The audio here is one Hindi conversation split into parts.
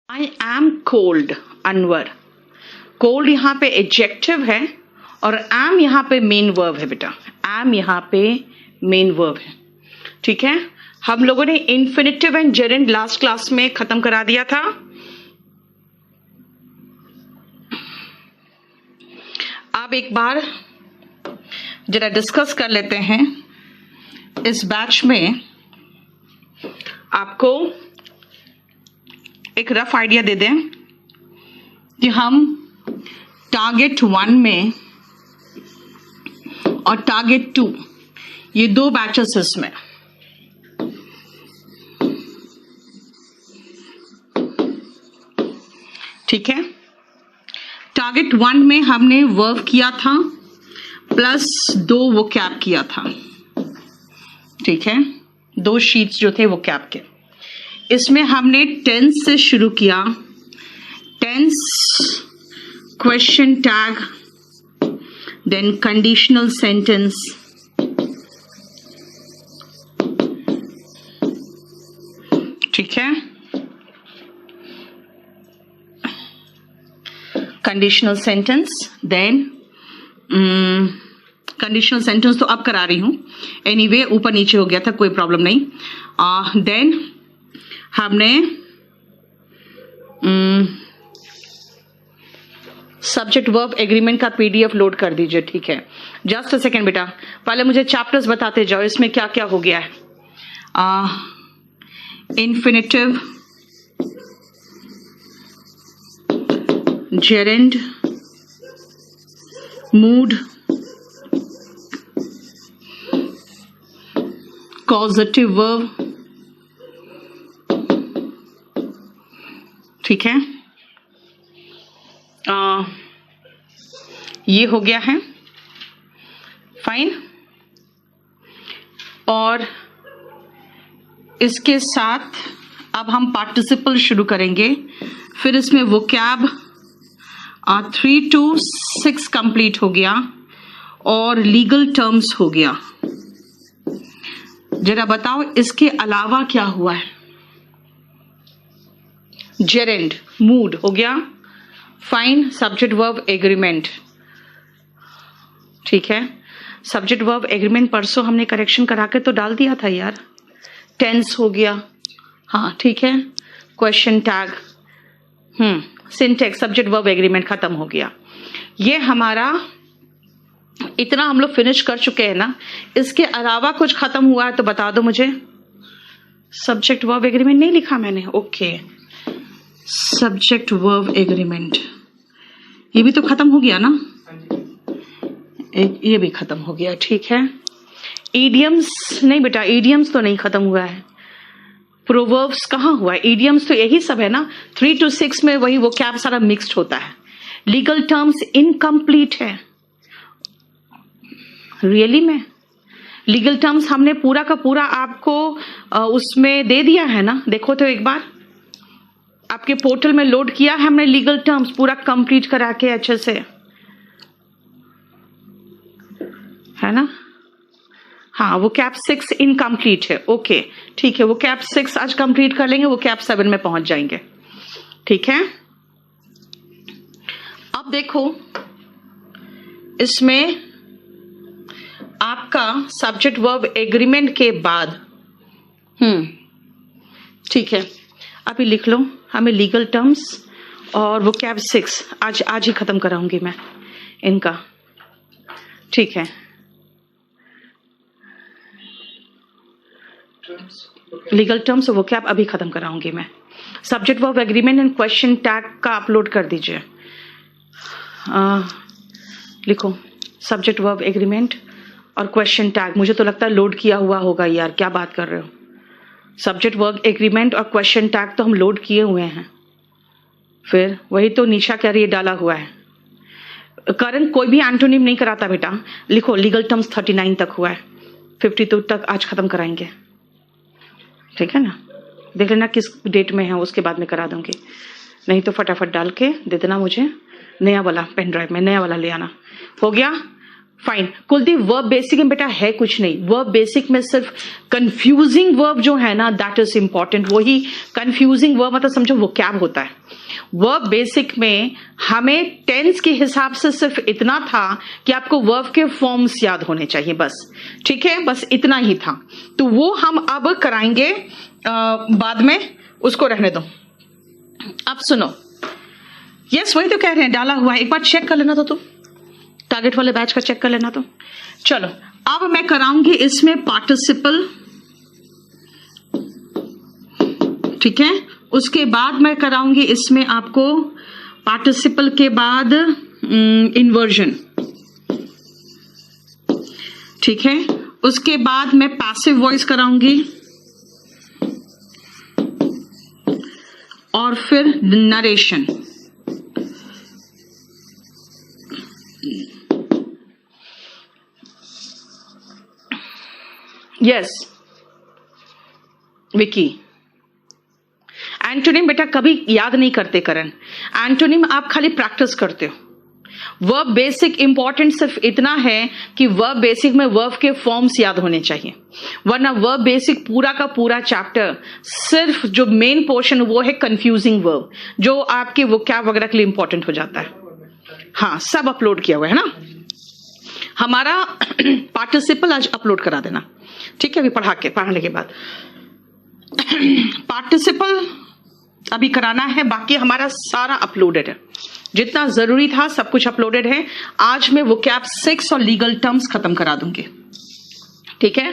I am cold, Anwar. Cold यहाँ पे एडजेक्टिव है और एम यहाँ पे मेन वर्ब है बेटा। एम यहाँ पे मेन वर्ब है, ठीक है। हम लोगों ने infinitive and gerund last class में खत्म करा दिया था। अब एक बार जरा डिस्कस कर लेते हैं। इस बैच में आपको एक रफ आइडिया दे दें कि हम टारगेट 1 में और टारगेट 2 ये दो बैचेस इसमें ठीक है। टारगेट 1 में हमने वर्क किया था प्लस 2 वोकैब किया था, ठीक है। 2 शीट्स जो थे वोकैब के, इसमें हमने टेंस से शुरू किया। Tense, question tag, then conditional sentence, ठीक है। Conditional sentence, then conditional sentence तो अब करा रही हूं, एनीवे ऊपर नीचे हो गया था, कोई प्रॉब्लम नहीं। देन हमने सब्जेक्ट वर्ब एग्रीमेंट का पीडीएफ लोड कर दीजिए, ठीक है। जस्ट अ सेकेंड बेटा, पहले मुझे चैप्टर्स बताते जाओ, इसमें क्या क्या हो गया है। Infinitive, gerund, mood, causative verb, ठीक है। ये हो गया है, फाइन। और इसके साथ अब हम पार्टिसिपल शुरू करेंगे। फिर इसमें वोकैब 3 to 6 कंप्लीट हो गया और लीगल टर्म्स हो गया। जरा बताओ इसके अलावा क्या हुआ है। जेरेंड, मूड हो गया, फाइन। सब्जेक्ट वर्ब एग्रीमेंट, ठीक है। सब्जेक्ट वर्ब एग्रीमेंट परसों हमने करेक्शन करा के तो डाल दिया था यार। टेंस हो गया, हाँ ठीक है। Question tag, syntax, subject verb agreement खत्म हो गया। ये हमारा इतना हम लोग फिनिश कर चुके हैं ना। इसके अलावा कुछ खत्म हुआ है तो बता दो मुझे। सब्जेक्ट वर्ब एग्रीमेंट नहीं लिखा मैंने, ओके। सब्जेक्ट वर्ब एग्रीमेंट ये भी तो खत्म हो गया ना, ये भी खत्म हो गया, ठीक है। ईडियम्स नहीं बेटा, ईडियम्स तो नहीं खत्म हुआ है। प्रोवर्ब्स कहाँ हुआ है? ईडियम्स तो यही सब है ना। 3 to 6 में वही वो क्या सारा मिक्स्ड होता है। लीगल टर्म्स इनकम्प्लीट है, रियली में। लीगल टर्म्स हमने पूरा का पूरा आपको उसमें दे दिया है ना। देखो तो एक बार आपके पोर्टल में लोड किया है हमने लीगल टर्म्स पूरा कंप्लीट करा के अच्छे से, है ना। हाँ, वो कैप 6 इनकम्प्लीट है, ओके ठीक है। वो कैप 6 आज कंप्लीट कर लेंगे, वो कैप 7 में पहुंच जाएंगे, ठीक है। अब देखो इसमें आपका सब्जेक्ट वर्ब एग्रीमेंट के बाद ठीक है, अभी लिख लो। हमें लीगल टर्म्स और वो कैप 6 आज ही खत्म कराऊंगी मैं इनका, ठीक है। लीगल टर्म्स और वो कैप अभी खत्म कराऊंगी मैं। Subject verb agreement and question tag का अपलोड कर दीजिए। लिखो सब्जेक्ट वर्ब एग्रीमेंट और क्वेश्चन टैग। मुझे तो लगता है लोड किया हुआ होगा यार, क्या बात कर रहे हो। सब्जेक्ट वर्ब एग्रीमेंट और क्वेश्चन टैग तो हम लोड किए हुए हैं। फिर वही तो निशा कह रही है डाला हुआ है। करण कोई भी एंटोनिम नहीं कराता बेटा। लिखो लीगल टर्म्स 39 तक हुआ है, 52 तक आज खत्म कराएंगे, ठीक है ना। देख लेना किस डेट में है, उसके बाद में करा दूंगी। नहीं तो फटाफट डाल के दे देना मुझे। नया वाला पेन ड्राइव में नया वाला ले आना। हो गया फाइन। कुलदीप वर्ब बेसिक में बेटा है कुछ नहीं, वर्ब बेसिक में सिर्फ कंफ्यूजिंग वर्ब जो है ना दैट इज इंपॉर्टेंट। वही कंफ्यूजिंग वर्ब मतलब समझो वो क्या होता है। वर्ब बेसिक में हमें टेंस के हिसाब से सिर्फ इतना था कि आपको वर्ब के फॉर्म्स याद होने चाहिए बस, ठीक है, बस इतना ही था। तो वो हम अब कराएंगे बाद में, उसको रहने दो। अब सुनो, यस वही तो कह रहे हैं, डाला हुआ है, एक बार चेक कर लेना तो तुम टारगेट वाले बैच का चेक कर लेना तो। चलो अब मैं कराऊंगी इसमें पार्टिसिपल, ठीक है, उसके बाद मैं कराऊंगी इसमें आपको पार्टिसिपल के बाद इन्वर्जन, ठीक है, उसके बाद मैं पैसिव वॉइस कराऊंगी और फिर नरेशन। यस विकी, एंटोनिम बेटा कभी याद नहीं करते करण, एंटोनिम आप खाली प्रैक्टिस करते हो। वर्ब बेसिक इंपॉर्टेंट सिर्फ इतना है कि वर्ब बेसिक में वर्ब के फॉर्म्स याद होने चाहिए, वरना वर्ब बेसिक पूरा का पूरा चैप्टर सिर्फ जो मेन पोर्शन वो है कंफ्यूजिंग वर्ब, जो आपके वोकैब वगैरह के लिए इंपॉर्टेंट हो जाता है। हाँ सब अपलोड किया हुआ है ना, हमारा पार्टिसिपल आज अपलोड करा देना, ठीक है, अभी पढ़ाने के बाद पार्टिसिपल अभी कराना है, बाकी हमारा सारा अपलोडेड है, जितना जरूरी था सब कुछ अपलोडेड है। आज मैं वोकैब 6 और लीगल टर्म्स खत्म करा दूंगी, ठीक है।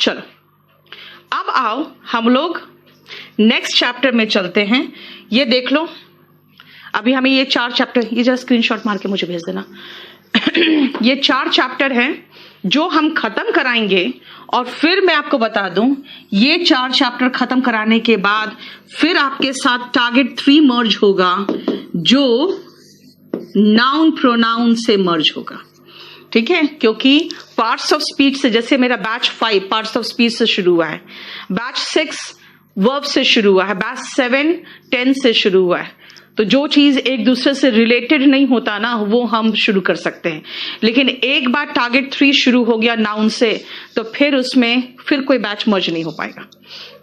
चलो अब आओ हम लोग नेक्स्ट चैप्टर में चलते हैं। ये देख लो, अभी हमें ये 4 चैप्टर, ये जरा स्क्रीनशॉट मार के मुझे भेज देना ये 4 चैप्टर हैं जो हम खत्म कराएंगे, और फिर मैं आपको बता दूं ये 4 चैप्टर खत्म कराने के बाद फिर आपके साथ टारगेट 3 मर्ज होगा, जो नाउन प्रोनाउन से मर्ज होगा, ठीक है, क्योंकि पार्ट्स ऑफ स्पीच से, जैसे मेरा बैच 5 पार्ट्स ऑफ स्पीच से शुरू हुआ है, बैच 6 वर्ब से शुरू हुआ है, बैच 7 टेंस से शुरू हुआ है, तो जो चीज एक दूसरे से रिलेटेड नहीं होता ना वो हम शुरू कर सकते हैं। लेकिन एक बार टारगेट 3 शुरू हो गया नाउन से, तो फिर उसमें फिर कोई बैच मर्ज नहीं हो पाएगा,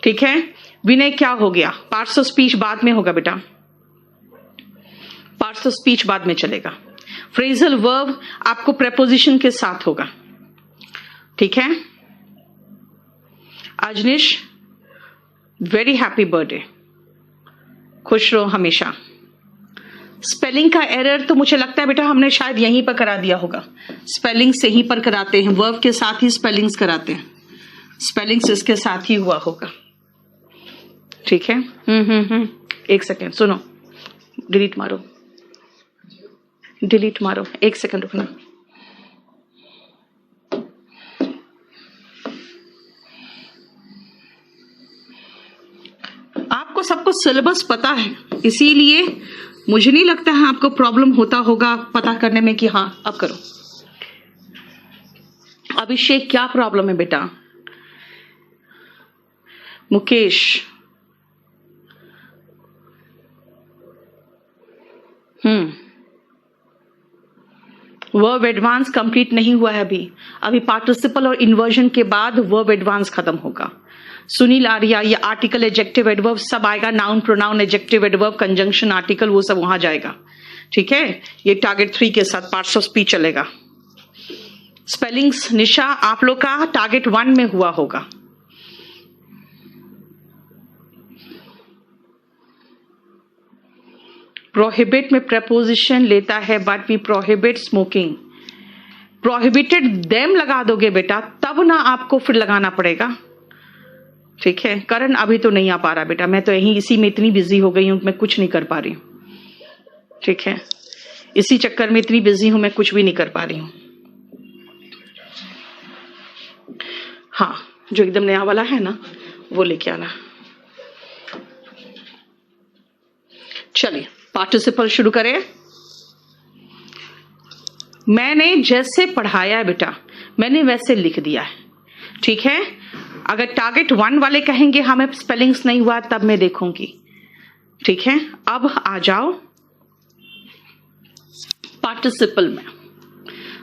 ठीक है। विनय क्या हो गया, पार्ट्स ऑफ स्पीच बाद में होगा बेटा, पार्ट्स ऑफ स्पीच बाद में चलेगा। फ्रेजल वर्ब आपको प्रेपोजिशन के साथ होगा, ठीक है। अजनीश वेरी हैप्पी बर्थडे, खुश रहो हमेशा। स्पेलिंग का एरर तो मुझे लगता है बेटा हमने शायद यहीं पर करा दिया होगा, स्पेलिंग से ही पर कराते हैं, वर्ब के साथ ही स्पेलिंग्स कराते हैं, स्पेलिंग्स इसके साथ ही हुआ होगा, ठीक है। एक सेकेंड सुनो, डिलीट मारो, डिलीट मारो, एक सेकेंड रुकना। आपको सबको सिलेबस पता है, इसीलिए मुझे नहीं लगता है आपको प्रॉब्लम होता होगा पता करने में कि हाँ अब करो। अभिषेक क्या प्रॉब्लम है बेटा? मुकेश, वर्ब एडवांस कंप्लीट नहीं हुआ है अभी पार्टिसिपल और इन्वर्जन के बाद वर्ब एडवांस खत्म होगा। सुनील आर्या, ये आर्टिकल एडजेक्टिव एडवर्ब सब आएगा, noun pronoun adjective adverb conjunction article वो सब वहां जाएगा, ठीक है। ये टारगेट 3 के साथ पार्ट्स ऑफ स्पीच चलेगा। स्पेलिंग्स निशा आप लोग का टारगेट 1 में हुआ होगा। प्रोहिबिट में प्रेपोजिशन लेता है but we prohibit smoking. Prohibited them लगा दोगे बेटा तब ना आपको फिर लगाना पड़ेगा, ठीक है। करण अभी तो नहीं आ पा रहा बेटा, मैं तो यहीं इसी में इतनी बिजी हो गई हूं मैं कुछ नहीं कर पा रही हूं, ठीक है। इसी चक्कर में इतनी बिजी हूं मैं कुछ भी नहीं कर पा रही हूं। हाँ जो एकदम नया वाला है ना वो लेके आना। चलिए पार्टिसिपल शुरू करें। मैंने जैसे पढ़ाया है बेटा मैंने वैसे लिख दिया है, ठीक है। अगर टारगेट 1 वाले कहेंगे हमें स्पेलिंग्स नहीं हुआ तब मैं देखूंगी, ठीक है। अब आ जाओ पार्टिसिपल में।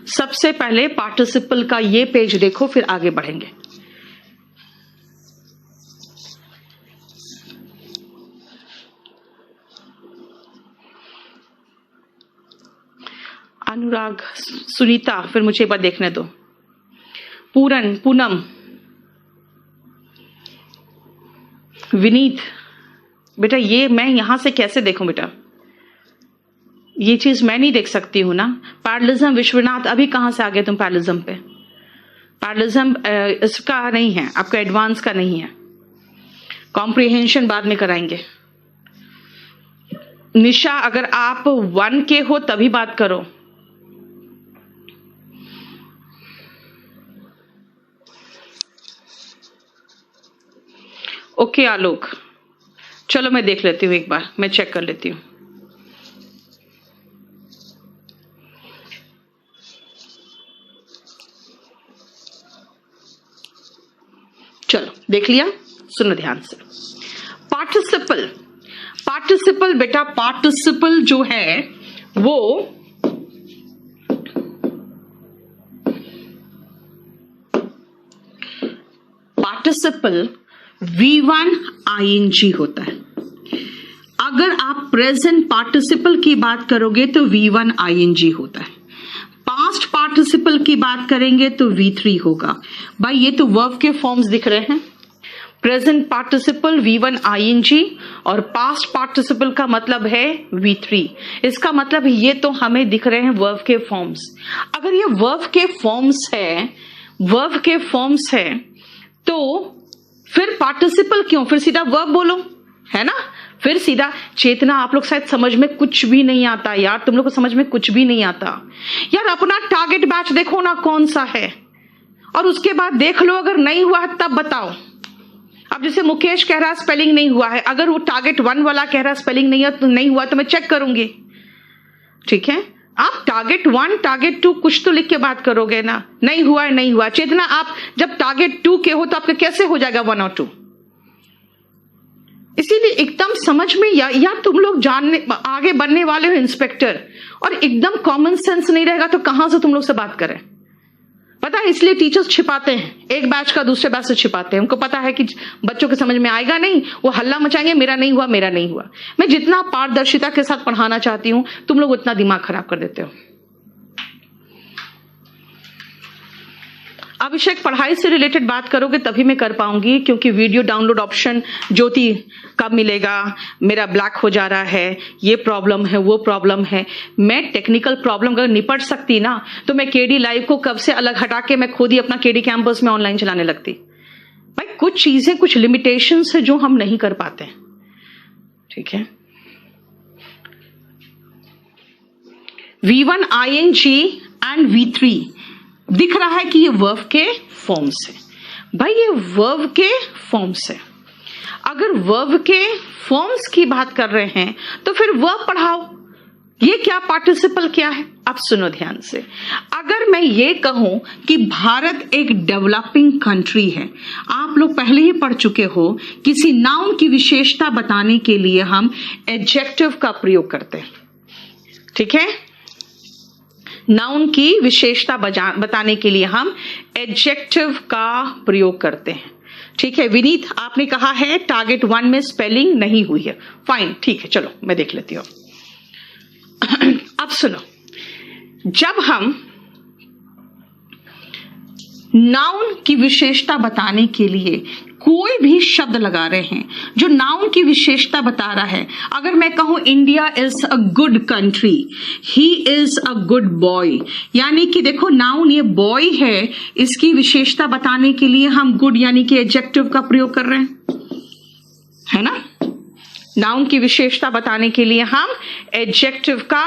सबसे पहले पार्टिसिपल का ये पेज देखो, फिर आगे बढ़ेंगे। अनुराग, सुनीता, फिर मुझे एक बार देखने दो। पूरन, पूनम, विनीत, बेटा ये मैं यहां से कैसे देखूं बेटा? ये चीज मैं नहीं देख सकती हूं ना। पैरलिज्म, विश्वनाथ, अभी कहां से आ गए तुम पैरलिज्म पे? पैरलिज्म इसका नहीं है, आपका एडवांस का नहीं है। कॉम्प्रिहेंशन बाद में कराएंगे। निशा, अगर आप 1 के हो तभी बात करो। ओके आलोक, चलो मैं देख लेती हूँ, एक बार मैं चेक कर लेती हूँ। चलो देख लिया, सुनो ध्यान से। पार्टिसिपल, पार्टिसिपल बेटा, पार्टिसिपल जो है वो पार्टिसिपल V1 ing होता है। अगर आप प्रेजेंट पार्टिसिपल की बात करोगे तो V1 ing होता है। पास्ट पार्टिसिपल की बात करेंगे तो V3 होगा। भाई ये तो वर्ब के फॉर्म्स दिख रहे हैं। प्रेजेंट पार्टिसिपल V1 ing और पास्ट पार्टिसिपल का मतलब है V3। इसका मतलब ये तो हमें दिख रहे हैं वर्ब के फॉर्म्स। अगर ये वर्ब के फॉर्म्स है, वर्ब के फॉर्म्स है, तो फिर पार्टिसिपल क्यों? फिर सीधा वर्ब बोलो, है ना? फिर सीधा चेतना। आप लोग शायद समझ में कुछ भी नहीं आता यार, तुम लोग को समझ में कुछ भी नहीं आता यार। अपना टारगेट बैच देखो ना कौन सा है, और उसके बाद देख लो अगर नहीं हुआ है तब बताओ। अब जैसे मुकेश कह रहा है स्पेलिंग नहीं हुआ है, अगर वो टारगेट 1 वाला कह रहा है स्पेलिंग नहीं हुआ तो मैं चेक करूंगी, ठीक है? आप टारगेट 1 टारगेट 2 कुछ तो लिख के बात करोगे ना। नहीं हुआ है, नहीं हुआ। चेतना, आप जब टारगेट 2 के हो तो आपका कैसे हो जाएगा 1 और 2? इसीलिए एकदम समझ में या तुम लोग जानने आगे बढ़ने वाले हो इंस्पेक्टर, और एकदम कॉमन सेंस नहीं रहेगा तो कहां से तुम लोग से बात करें? पता है, इसलिए टीचर्स छिपाते हैं, एक बैच का दूसरे बैच से छिपाते हैं। उनको पता है कि बच्चों के समझ में आएगा नहीं, वो हल्ला मचाएंगे, मेरा नहीं हुआ, मेरा नहीं हुआ। मैं जितना पारदर्शिता के साथ पढ़ाना चाहती हूं, तुम लोग उतना दिमाग खराब कर देते हो। अभिषेक, पढ़ाई से रिलेटेड बात करोगे तभी मैं कर पाऊंगी, क्योंकि वीडियो डाउनलोड ऑप्शन ज्योति कब मिलेगा, मेरा ब्लैक हो जा रहा है, ये प्रॉब्लम है, वो प्रॉब्लम है। मैं टेक्निकल प्रॉब्लम अगर निपट सकती ना तो मैं केडी लाइव को कब से अलग हटा के मैं खुद ही अपना केडी कैंपस में ऑनलाइन चलाने लगती। भाई कुछ चीजें, कुछ लिमिटेशंस है जो हम नहीं कर पाते, ठीक है? V1 ing एंड V3 दिख रहा है कि ये वर्ब के फॉर्म्स है। भाई ये वर्ब के फॉर्म्स है। अगर वर्ब के फॉर्म्स की बात कर रहे हैं तो फिर वर्ब पढ़ाओ। ये क्या पार्टिसिपल क्या है? अब सुनो ध्यान से। अगर मैं ये कहूं कि भारत एक डेवलपिंग कंट्री है, आप लोग पहले ही पढ़ चुके हो, किसी नाउन की विशेषता बताने के लिए हम एडजेक्टिव का प्रयोग करते हैं, ठीक है? नाउन की विशेषता बताने के लिए हम एडजेक्टिव का प्रयोग करते हैं, ठीक है? विनीत, आपने कहा है टारगेट 1 में स्पेलिंग नहीं हुई है, फाइन, ठीक है, चलो मैं देख लेती हूँ। अब सुनो, जब हम नाउन की विशेषता बताने के लिए कोई भी शब्द लगा रहे हैं जो नाउन की विशेषता बता रहा है, अगर मैं कहूं India is a good country, he is a good boy, यानी कि देखो नाउन ये बॉय है, इसकी विशेषता बताने के लिए हम गुड यानी कि एडजेक्टिव का प्रयोग कर रहे हैं, है ना? नाउन की विशेषता बताने के लिए हम एडजेक्टिव का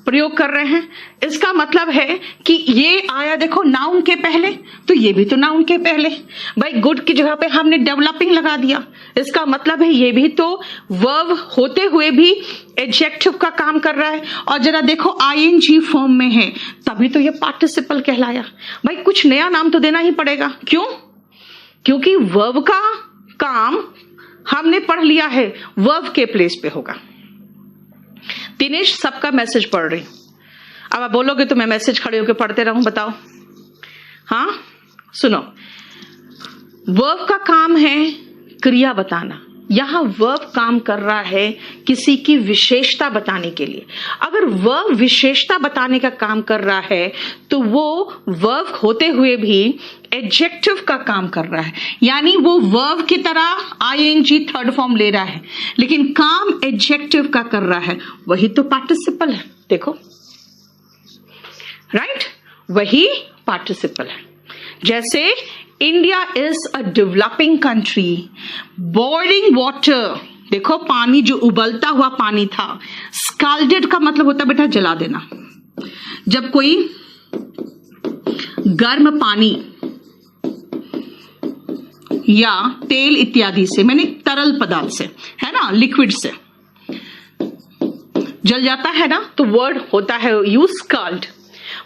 प्रयोग कर रहे हैं। इसका मतलब है कि ये आया देखो नाउन के पहले, तो ये भी तो नाउन के पहले। भाई गुड की जगह पे हमने डेवलपिंग लगा दिया, इसका मतलब है ये भी तो वर्ब होते हुए भी एडजेक्टिव का काम कर रहा है। और जरा देखो आईएनजी फॉर्म में है, तभी तो ये पार्टिसिपल कहलाया। भाई कुछ नया नाम तो देना ही पड़ेगा, क्यों? क्योंकि वर्ब का काम हमने पढ़ लिया है, वर्ब के प्लेस पे होगा। दिनेश, सबका मैसेज पढ़ रही हूं। अब आप बोलोगे तो मैं मैसेज खड़े होकर पढ़ते रहूं, बताओ। हाँ सुनो, वर्ब का काम है क्रिया बताना। यहां वर्ब काम कर रहा है किसी की विशेषता बताने के लिए। अगर वर्ब विशेषता बताने का काम कर रहा है तो वो वर्ब होते हुए भी एडजेक्टिव का काम कर रहा है, यानी वो वर्ब की तरह आईएनजी थर्ड फॉर्म ले रहा है, लेकिन काम एडजेक्टिव का कर रहा है। वही तो पार्टिसिपल है, देखो, राइट, वही पार्टिसिपल है। जैसे India is a developing country, boiling water, देखो पानी जो उबलता हुआ पानी था। स्कैल्डेड का मतलब होता है बेटा जला देना। जब कोई गर्म पानी या तेल इत्यादि से, मैंने तरल पदार्थ से, है ना, लिक्विड से जल जाता है ना, तो वर्ड होता है यूज स्कैल्ड।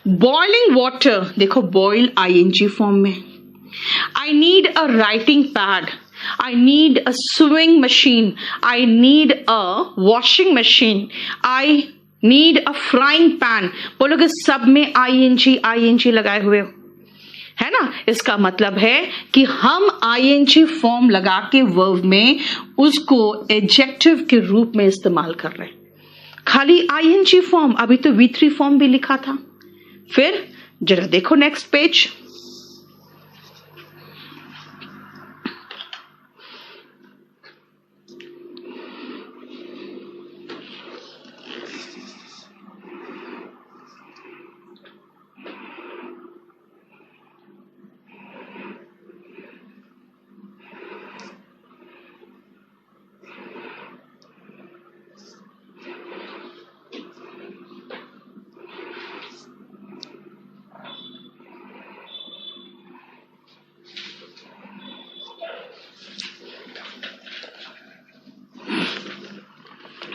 बॉइलिंग वाटर, देखो बॉइल आईएनजी फॉर्म में। I need a writing pad. I need a sewing machine. I need a washing machine. I need a frying pan. बोलोगे सब में ING लगाए हुए हो, है ना। इसका मतलब है कि हम ING फॉर्म लगा के वर्ब में उसको एडजेक्टिव के रूप में इस्तेमाल कर रहे हैं। खाली ING फॉर्म, अभी तो V3 फॉर्म भी लिखा था। फिर जरा देखो नेक्स्ट पेज।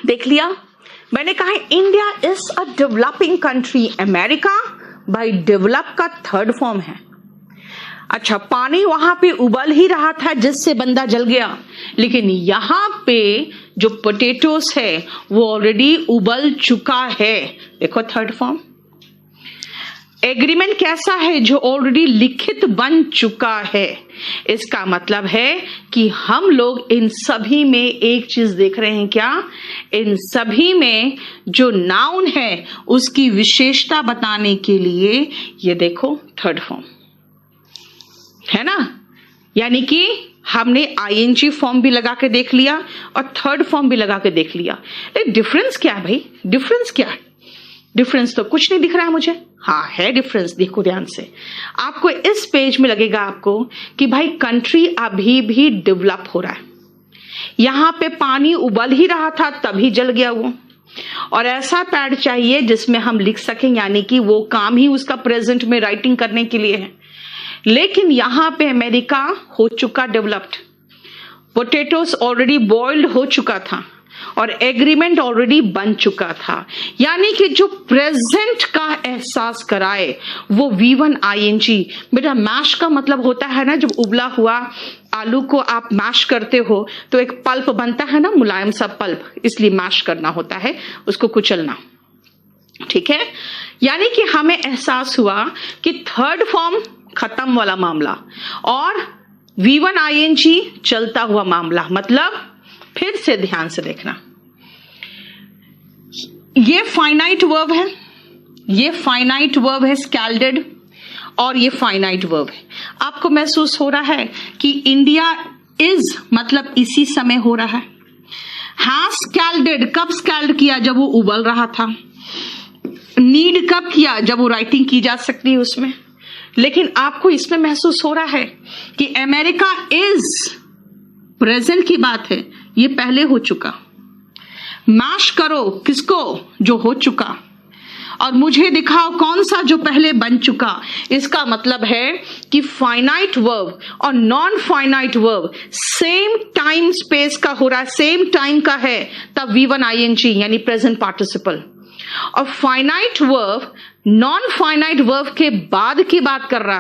देख लिया, मैंने कहा India is a developing country. America bye develop का थर्ड फॉर्म है। अच्छा, पानी वहां पे उबल ही रहा था जिससे बंदा जल गया, लेकिन यहां पे जो पोटैटोस है वो ऑलरेडी उबल चुका है। देखो थर्ड फॉर्म। एग्रीमेंट कैसा है? जो ऑलरेडी लिखित बन चुका है। इसका मतलब है कि हम लोग इन सभी में एक चीज देख रहे हैं, क्या? इन सभी में जो नाउन है उसकी विशेषता बताने के लिए ये देखो थर्ड फॉर्म है ना। यानी कि हमने आईएनजी फॉर्म भी लगा के देख लिया और थर्ड फॉर्म भी लगा के देख लिया। लेकिन डिफरेंस क्या है भाई? डिफरेंस क्या है? डिफरेंस तो कुछ नहीं दिख रहा है मुझे। हाँ है डिफरेंस, देखो ध्यान से। आपको इस पेज में लगेगा आपको कि भाई कंट्री अभी भी डेवलप हो रहा है। यहां पे पानी उबल ही रहा था तभी जल गया वो। और ऐसा पैड चाहिए जिसमें हम लिख सकें, यानी कि वो काम ही उसका प्रेजेंट में राइटिंग करने के लिए है। लेकिन यहां पे अमेरिका हो चुका डेवलप्ड, पोटैटोस ऑलरेडी बॉइल्ड हो चुका था और एग्रीमेंट ऑलरेडी बन चुका था। यानी कि जो प्रेजेंट का एहसास कराए वो V1 ING। बेटा मैश का मतलब होता है ना, जब उबला हुआ आलू को आप मैश करते हो तो एक पल्प बनता है ना, मुलायम सा पल्प, इसलिए मैश करना होता है, उसको कुचलना। ठीक है, यानी कि हमें एहसास हुआ कि थर्ड फॉर्म खत्म वाला मामला और V1 ING चलता हुआ मामला। मतलब फिर से ध्यान से देखना, ये फाइनाइट वर्ब है, ये फाइनाइट वर्ब है स्कैल्डेड, और ये फाइनाइट वर्ब है। आपको महसूस हो रहा है कि इंडिया इज मतलब इसी समय हो रहा है। हाँ स्कैल्डेड कब स्कैल्ड किया? जब वो उबल रहा था। नीड कब किया? जब वो राइटिंग की जा सकती है उसमें। लेकिन आपको इसमें महसूस हो रहा है कि अमेरिका इज प्रेजेंट की बात है, ये पहले हो चुका। मैश करो किसको? जो हो चुका, और मुझे दिखाओ कौन सा जो पहले बन चुका। इसका मतलब है कि फाइनाइट वर्ब और non finite verb same time space का हो रहा है, सेम टाइम का है, तब V1 ING यानी प्रेजेंट पार्टिसिपल। और finite verb non finite verb के बाद की बात कर रहा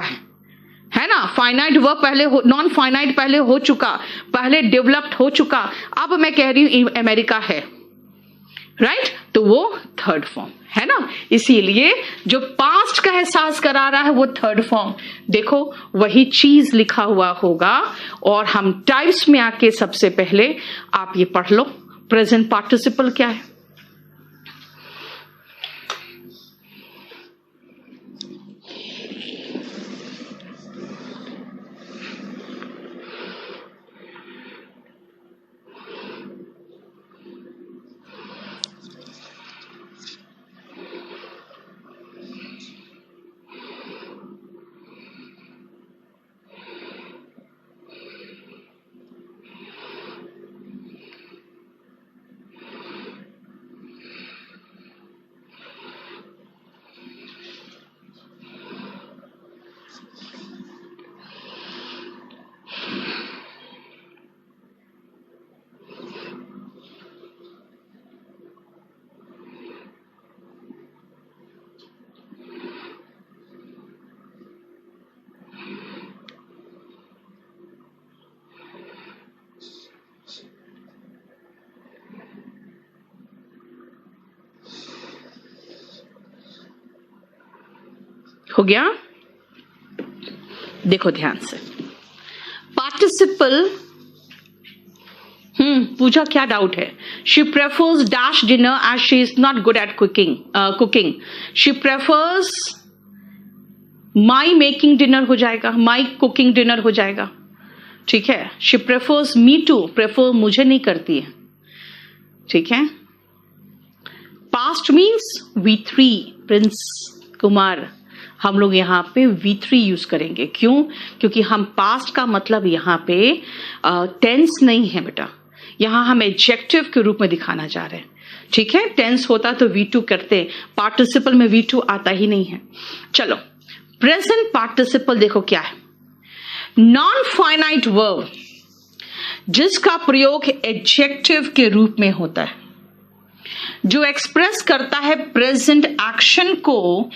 है ना। फाइनाइट वर्ब पहले हो, नॉन फाइनाइट पहले हो चुका, पहले डेवलप्ड हो चुका। अब मैं कह रही हूं अमेरिका है, राइट तो वो थर्ड फॉर्म है ना, इसीलिए जो पास्ट का एहसास करा रहा है वो थर्ड फॉर्म। देखो वही चीज लिखा हुआ होगा और हम टाइप्स में आके सबसे पहले आप ये पढ़ लो प्रेजेंट पार्टिसिपल क्या है। हो गया, देखो ध्यान से पार्टिसिपल। पूछा क्या डाउट है। She prefers dash dinner as she is not good at cooking. She prefers my making dinner हो जाएगा, माई कुकिंग डिनर हो जाएगा, ठीक है। She prefers me to, prefer मुझे नहीं करती है, ठीक है। Past means V3 Prince Kumar, हम लोग यहाँ पे V3 यूज करेंगे। क्यों? क्योंकि हम पास्ट का मतलब यहाँ पे टेंस नहीं है बेटा, यहाँ हम एडजेक्टिव के रूप में दिखाना चाह रहे हैं, ठीक है। टेंस होता तो V2 करते, पार्टिसिपल में V2 आता ही नहीं है। चलो प्रेजेंट पार्टिसिपल देखो क्या है। नॉन फाइनाइट वर्ब जिसका प्रयोग एडजेक्टिव के रूप में होता है, जो एक्सप्रेस करता है प्रेजेंट एक्शन को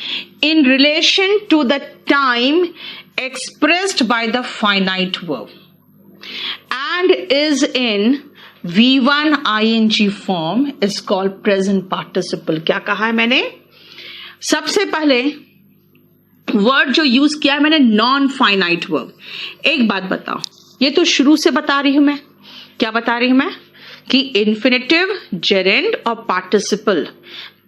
in relation to the time expressed by the finite verb and is in V1 ing form is called present participle. क्या कहा है मैंने? सबसे पहले वर्ड जो यूज किया है मैंने नॉन फाइनाइट वर्ब। एक बात बताओ, ये तो शुरू से बता रही हूं मैं, क्या बता रही हूं मैं कि इन्फिनेटिव, जेरेंड और पार्टिसिपल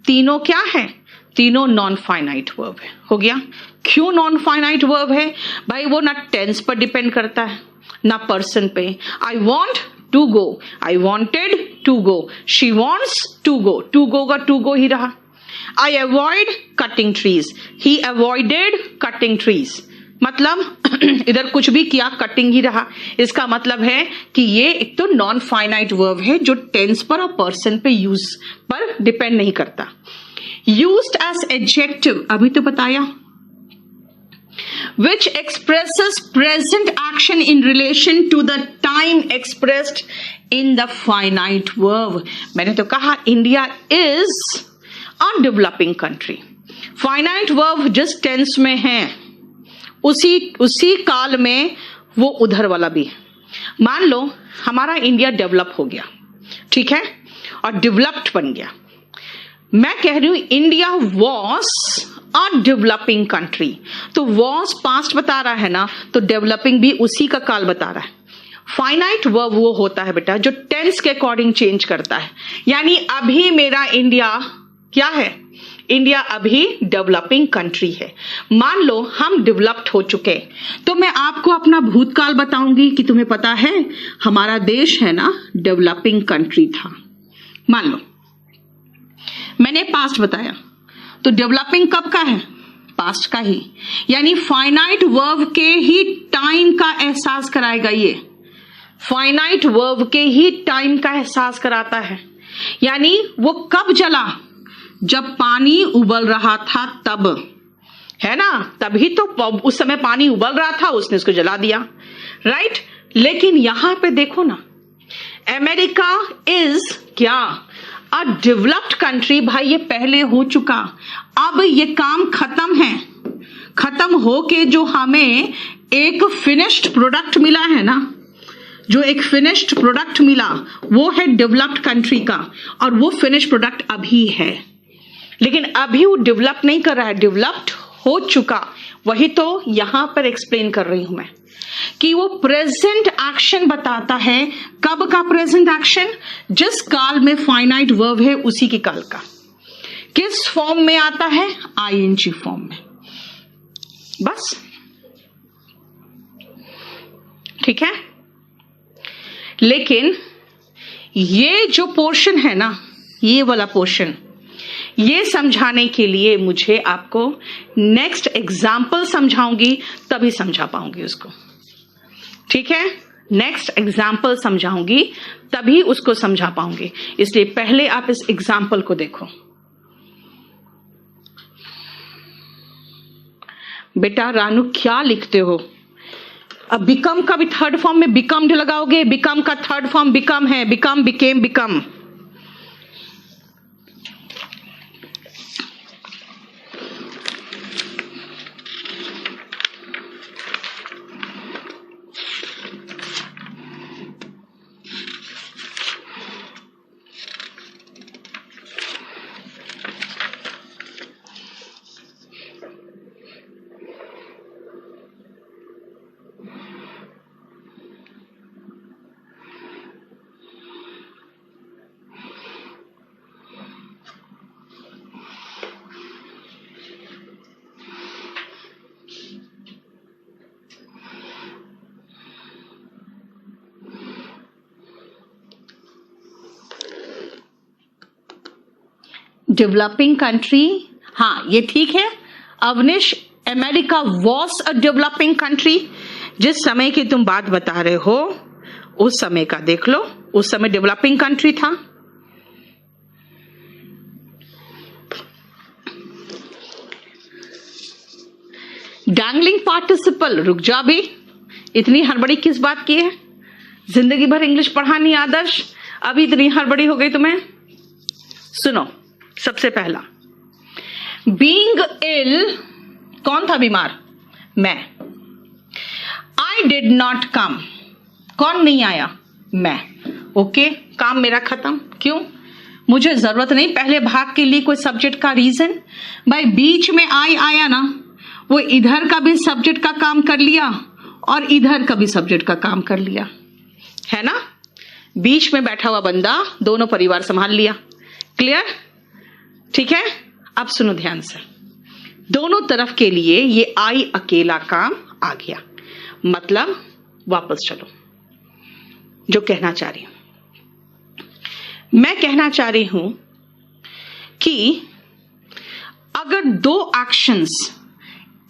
तीनों क्या है? तीनों नॉन फाइनाइट वर्ब है। हो गया। क्यों नॉन फाइनाइट वर्ब है भाई? वो ना टेंस पर डिपेंड करता है ना पर्सन पे। I want to go, I wanted to go, she wants to go, to go का टू गो ही रहा। I avoid cutting trees, he avoided cutting trees, मतलब इधर कुछ भी किया कटिंग ही रहा। इसका मतलब है कि ये एक तो नॉन फाइनाइट वर्ब है जो टेंस पर और पर्सन पे यूज पर डिपेंड नहीं करता। यूज्ड एज एडजेक्टिव अभी तो बताया, which expresses present action in relation to the time expressed in the finite verb। मैंने तो कहा India is a developing country। Finite verb जिस टेंस में है उसी काल में वो उधर वाला भी है। मान लो हमारा इंडिया डेवलप हो गया, ठीक है, और डेवलप्ड बन गया। मैं कह रही हूं India was a developing country, तो वॉज पास्ट बता रहा है ना, तो डेवलपिंग भी उसी का काल बता रहा है। फाइनाइट वर्ब वो होता है बेटा जो टेंस के अकॉर्डिंग चेंज करता है। यानी अभी मेरा इंडिया क्या है? इंडिया अभी डेवलपिंग कंट्री है। मान लो हम डेवलप्ड हो चुके, तो मैं आपको अपना भूतकाल बताऊंगी कि तुम्हें पता है हमारा देश है ना डेवलपिंग कंट्री था। मान लो मैंने पास्ट बताया, तो डेवलपिंग कब का है? पास्ट का ही। यानी फाइनाइट वर्ब के ही टाइम का एहसास कराएगा। ये फाइनाइट वर्ब के ही टाइम का एहसास कराता है। यानी वो कब जला? जब पानी उबल रहा था तब, है ना, तभी तो उस समय पानी उबल रहा था, उसने उसको जला दिया, राइट। लेकिन यहां पे देखो ना, अमेरिका इज क्या? A developed country. भाई ये पहले हो चुका, अब ये काम खत्म है। खत्म होके जो हमें एक फिनिश्ड प्रोडक्ट मिला है ना, जो एक फिनिश्ड प्रोडक्ट मिला वो है डेवलप्ड कंट्री का, और वो फिनिश्ड प्रोडक्ट अभी है, लेकिन अभी वो डेवलप नहीं कर रहा है, डेवलप्ड हो चुका। वही तो यहां पर एक्सप्लेन कर रही हूं मैं कि वो प्रेजेंट एक्शन बताता है। कब का प्रेजेंट एक्शन? जिस काल में फाइनाइट वर्ब है उसी के काल का। किस फॉर्म में आता है? आईएनजी फॉर्म में। बस ठीक है। लेकिन ये जो पोर्शन है ना, ये वाला पोर्शन, ये समझाने के लिए मुझे आपको नेक्स्ट एग्जाम्पल समझाऊंगी, तभी समझा पाऊंगी उसको। ठीक है, नेक्स्ट एग्जाम्पल समझाऊंगी तभी उसको समझा पाऊंगी। इसलिए पहले आप इस एग्जाम्पल को देखो। बेटा रानू क्या लिखते हो? अब बिकम का भी थर्ड फॉर्म में बिकम्ड लगाओगे। बिकम का थर्ड फॉर्म बिकम है, become, became, become. Developing country, हाँ ये ठीक है। Avnish, America was a developing country. जिस समय की तुम बात बता रहे हो उस समय का देख लो, उस समय डेवलपिंग कंट्री था। डैंगलिंग पार्टिसिपल, रुक जा भी, इतनी हड़बड़ी किस बात की है? जिंदगी भर इंग्लिश पढ़ानी आदर्श, अभी इतनी हड़बड़ी हो गई तुम्हें? सुनो, सबसे पहला बीइंग इल, कौन था बीमार? मैं। आई डिड नॉट कम, कौन नहीं आया? मैं। ओके, काम मेरा खत्म। क्यों? मुझे जरूरत नहीं पहले भाग के लिए कोई सब्जेक्ट का रीजन। भाई बीच में आई आया ना, वो इधर का भी सब्जेक्ट का काम कर लिया और इधर का भी सब्जेक्ट का काम कर लिया, है ना? बीच में बैठा हुआ बंदा दोनों परिवार संभाल लिया। क्लियर? ठीक है, अब सुनो ध्यान से। दोनों तरफ के लिए ये आई अकेला काम आ गया। मतलब वापस चलो, जो कहना चाह रही हूं, मैं कहना चाह रही हूं कि अगर दो एक्शंस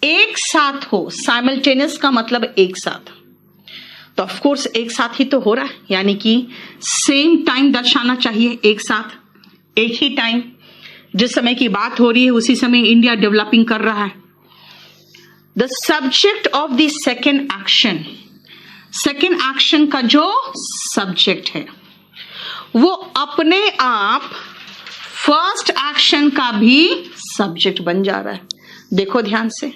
एक साथ हो, साइमल्टेनियस का मतलब एक साथ, तो ऑफ कोर्स एक साथ ही तो हो रहा है, यानी कि सेम टाइम दर्शाना चाहिए, एक साथ, एक ही टाइम। जिस समय की बात हो रही है उसी समय इंडिया डेवलपिंग कर रहा है। The subject of the second action, second action का जो सब्जेक्ट है वो अपने आप फर्स्ट एक्शन का भी सब्जेक्ट बन जा रहा है। देखो ध्यान से,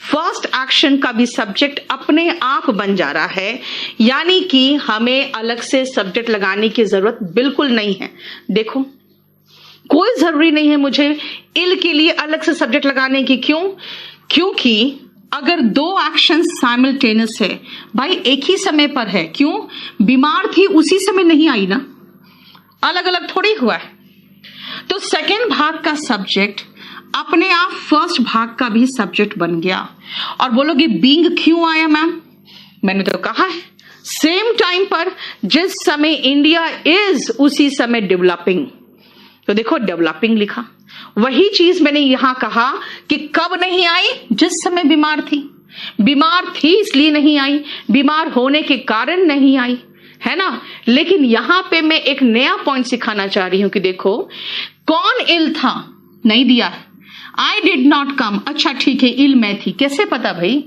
फर्स्ट एक्शन का भी सब्जेक्ट अपने आप बन जा रहा है, यानी कि हमें अलग से सब्जेक्ट लगाने की जरूरत बिल्कुल नहीं है। देखो, कोई जरूरी नहीं है मुझे इल के लिए अलग से सब्जेक्ट लगाने की। क्यों? क्योंकि अगर दो एक्शन साइमल्टेनियस है, भाई एक ही समय पर है। क्यों? बीमार थी उसी समय नहीं आई ना, अलग अलग थोड़ी हुआ है। तो सेकेंड भाग का सब्जेक्ट अपने आप फर्स्ट भाग का भी सब्जेक्ट बन गया। और बोलोगे बीइंग क्यों आया मैम? मैंने तो कहा है सेम टाइम पर, जिस समय इंडिया इज उसी समय डेवलपिंग। तो देखो डेवलपिंग लिखा, वही चीज मैंने यहां कहा कि कब नहीं आई? जिस समय बीमार थी। बीमार थी इसलिए नहीं आई, बीमार होने के कारण नहीं आई, है ना? लेकिन यहां पे मैं एक नया पॉइंट सिखाना चाह रही हूं कि देखो, कौन इल था? नहीं दिया। आई डिड नॉट कम, अच्छा ठीक है, इल मैं थी। कैसे पता भाई?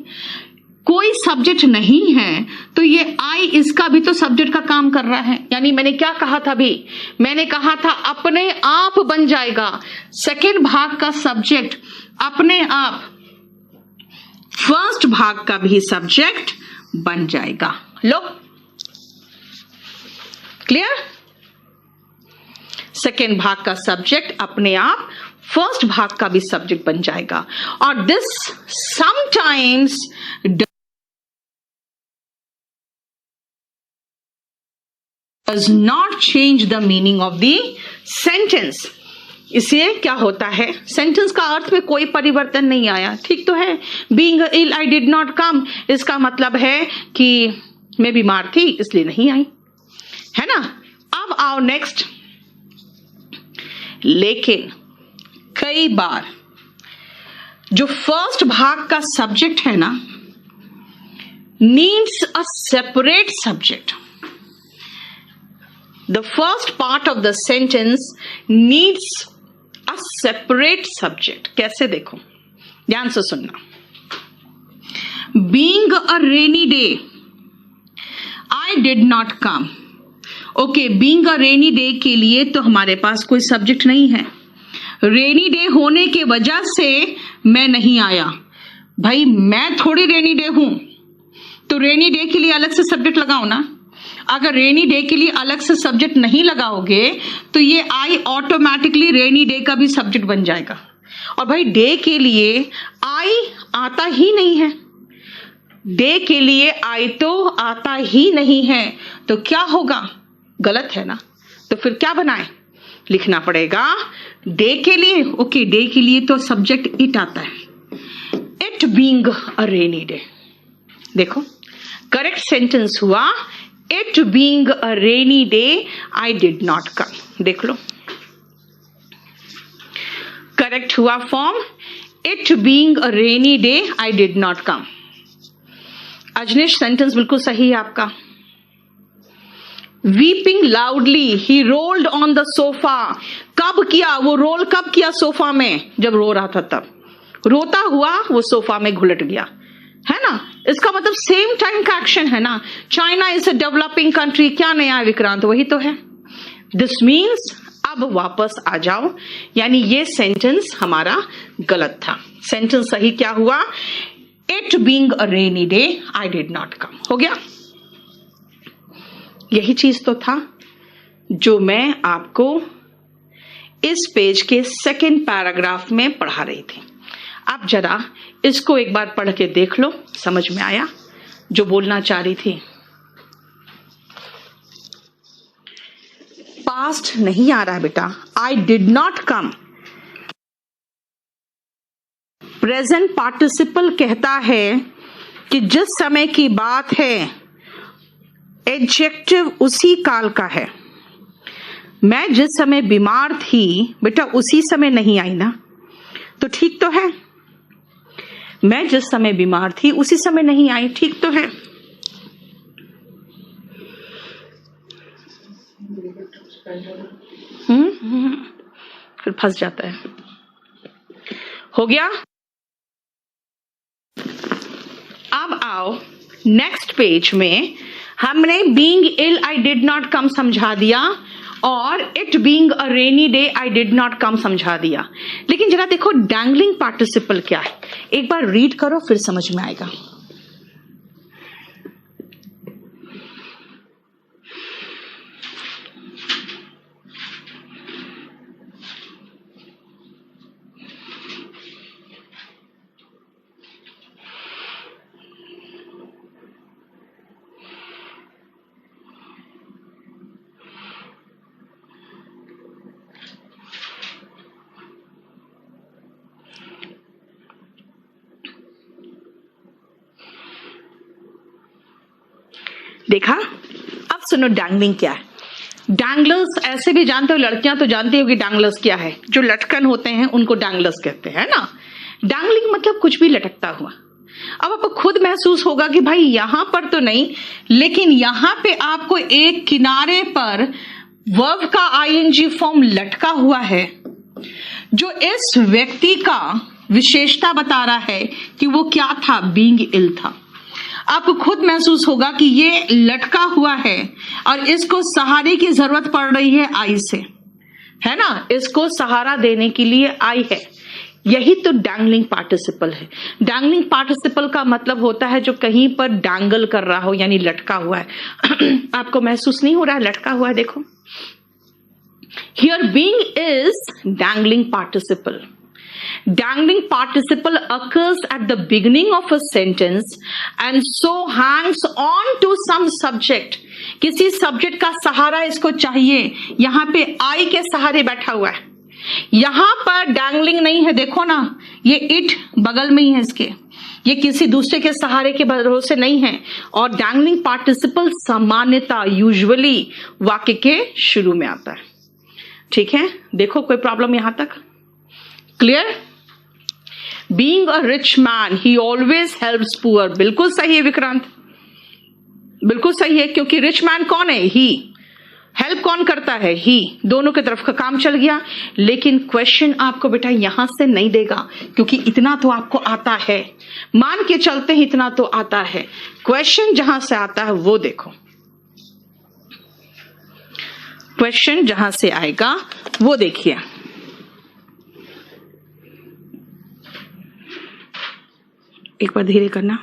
कोई सब्जेक्ट नहीं है तो ये आई, इसका भी तो सब्जेक्ट का काम कर रहा है। यानी मैंने क्या कहा था भी? मैंने कहा था अपने आप बन जाएगा, सेकेंड भाग का सब्जेक्ट अपने आप फर्स्ट भाग का भी सब्जेक्ट बन जाएगा। लो क्लियर? सेकेंड भाग का सब्जेक्ट अपने आप फर्स्ट भाग का भी सब्जेक्ट बन जाएगा। और this sometimes does not change the meaning of the sentence। इसलिए क्या होता है, सेंटेंस का अर्थ में कोई परिवर्तन नहीं आया, ठीक तो है। Being ill I did not come, इसका मतलब है कि मैं बीमार थी इसलिए नहीं आई, है ना। अब आओ नेक्स्ट। लेकिन कई बार जो फर्स्ट भाग का सब्जेक्ट है ना, needs a separate subject. The first part of the sentence needs a separate subject। कैसे देखो, ध्यान से सुनना। Being a rainy day, I did not come। Okay, being a rainy day के लिए तो हमारे पास कोई सब्जेक्ट नहीं है। रेनी डे होने के वजह से मैं नहीं आया। भाई मैं थोड़ी रेनी डे हूं, तो रेनी डे के लिए अलग से सब्जेक्ट लगाओ ना। अगर रेनी डे के लिए अलग से सब्जेक्ट नहीं लगाओगे तो ये आई ऑटोमेटिकली रेनी डे का भी सब्जेक्ट बन जाएगा। और भाई डे के लिए आई आता ही नहीं है, डे के लिए आई तो आता ही नहीं है, तो क्या होगा, गलत है ना। तो फिर क्या बनाए, लिखना पड़ेगा डे के लिए। ओके, डे के लिए तो सब्जेक्ट इट आता है, it being a rainy day. देखो करेक्ट सेंटेंस हुआ it being a rainy day I did not कम। देख लो करेक्ट हुआ form, it being a rainy day I did not come. Ajaneesh sentence बिल्कुल सही है आपका। Weeping loudly he rolled on the sofa. कब किया वो रोल, कब किया सोफा में, जब रो रहा था तब। रोता हुआ वो सोफा में घुलट गया, है ना। इसका मतलब सेम टाइम का एक्शन है ना। China is a developing country, क्या नया है विक्रांत, वही तो है। दिस मीन्स अब वापस आ जाओ, यानी ये सेंटेंस हमारा गलत था। सेंटेंस सही क्या हुआ, it being a rainy day I did not कम। हो गया, यही चीज तो था जो मैं आपको इस पेज के सेकेंड पैराग्राफ में पढ़ा रही थी। आप जरा इसको एक बार पढ़ के देख लो, समझ में आया जो बोलना चाह रही थी। पास्ट नहीं आ रहा है बेटा, आई did not come. Present participle कहता है कि जिस समय की बात है, एडजेक्टिव उसी काल का है। मैं जिस समय बीमार थी बेटा उसी समय नहीं आई ना, तो ठीक तो है। मैं जिस समय बीमार थी उसी समय नहीं आई, ठीक तो है। फिर फंस जाता है। हो गया। अब आओ नेक्स्ट पेज में, हमने being ill I did not come समझा दिया और it being a rainy day I did not come समझा दिया। लेकिन जरा देखो डैंगलिंग पार्टिसिपल क्या है, एक बार रीड करो फिर समझ में आएगा। देखा, अब सुनो डैंगलिंग क्या है। डैंगलर्स ऐसे भी जानते हो, लड़कियां तो जानती हो कि डैंगलर्स क्या है। जो लटकन होते हैं उनको डैंगलर्स कहते हैं ना। डैंगलिंग मतलब कुछ भी लटकता हुआ। अब आपको खुद महसूस होगा कि भाई यहां पर तो नहीं, लेकिन यहां पे आपको एक किनारे पर वर्ब का आईएनजी फॉर्म लटका हुआ है, जो इस व्यक्ति का विशेषता बता रहा है कि वो क्या था, बीइंग इल था। आपको खुद महसूस होगा कि ये लटका हुआ है और इसको सहारे की जरूरत पड़ रही है आई से, है ना। इसको सहारा देने के लिए आई है। यही तो डैंगलिंग पार्टिसिपल है। डैंगलिंग पार्टिसिपल का मतलब होता है जो कहीं पर डैंगल कर रहा हो, यानी लटका हुआ है। आपको महसूस नहीं हो रहा है लटका हुआ है? देखो, here being is dangling participle. Dangling participle occurs at the beginning of a sentence and so hangs on to some subject. किसी सब्जेक्ट का सहारा इसको चाहिए। यहां पे आई के सहारे बैठा हुआ है, यहां पर डैंगलिंग नहीं है, देखो ना, ये इट बगल में ही है इसके, ये किसी दूसरे के सहारे के भरोसे नहीं है। और डैंगलिंग पार्टिसिपल सामान्यता यूजुअली वाक्य के शुरू में आता है। ठीक है, देखो कोई प्रॉब्लम यहां तक clear? Being a rich man he always helps poor, बिल्कुल सही है विक्रांत, बिल्कुल सही है, क्योंकि रिच मैन कौन है? ही। हेल्प कौन करता है? ही। दोनों की तरफ का काम चल गया। लेकिन क्वेश्चन आपको बेटा यहां से नहीं देगा, क्योंकि इतना तो आपको आता है, मान के चलते ही इतना तो आता है। क्वेश्चन जहां से आता है वो देखो, क्वेश्चन जहां से आएगा वो देखिए। एक बार धीरे करना।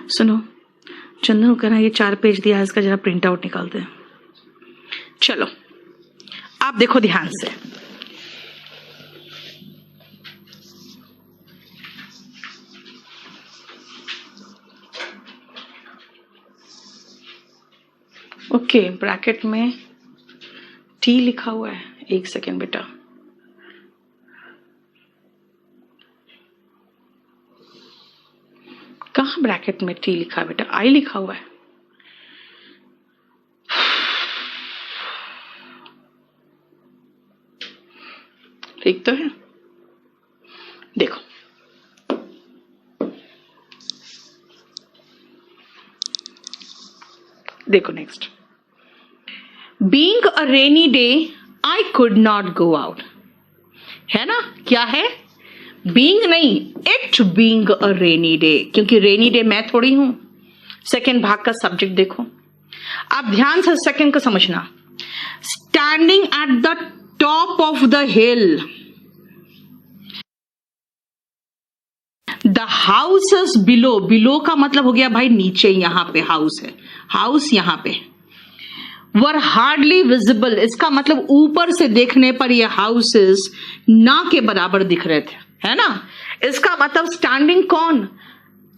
सुनो चंदन, कहना ये 4 पेज दिया है, इसका जरा प्रिंट आउट निकालते हैं। चलो आप देखो ध्यान से, ओके, ब्रैकेट में टी लिखा हुआ है। एक सेकेंड बेटा, कहाँ ब्रैकेट में टी लिखा है बेटा? आई लिखा हुआ है। ठीक तो है, देखो देखो next, being a rainy day I could not go out, है ना? क्या है? बीइंग नहीं, it being a rainy day, क्योंकि रेनी डे मैं थोड़ी हूं। सेकेंड भाग का सब्जेक्ट देखो, आप ध्यान से सेकेंड को समझना। Standing at the top of the hill, the houses below, below का मतलब हो गया भाई नीचे, यहां पे हाउस है, हाउस यहां पे। वर हार्डली विजिबल, इसका मतलब ऊपर से देखने पर ये हाउसेस ना के बराबर दिख रहे थे, है ना? इसका मतलब स्टैंडिंग कौन?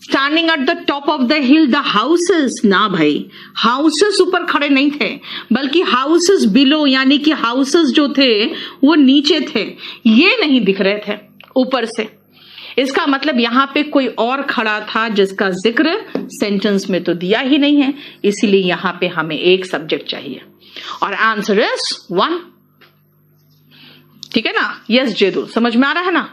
Standing at the top of the hill the houses, ना भाई, हाउसेस ऊपर खड़े नहीं थे, बल्कि हाउसेस बिलो, यानी कि हाउसेस जो थे वो नीचे थे, ये नहीं दिख रहे थे ऊपर से। इसका मतलब यहां पे कोई और खड़ा था जिसका जिक्र सेंटेंस में तो दिया ही नहीं है, इसीलिए यहां पे हमें एक सब्जेक्ट चाहिए और आंसर इज 1। ठीक है ना? यस जेदू, समझ में आ रहा है ना?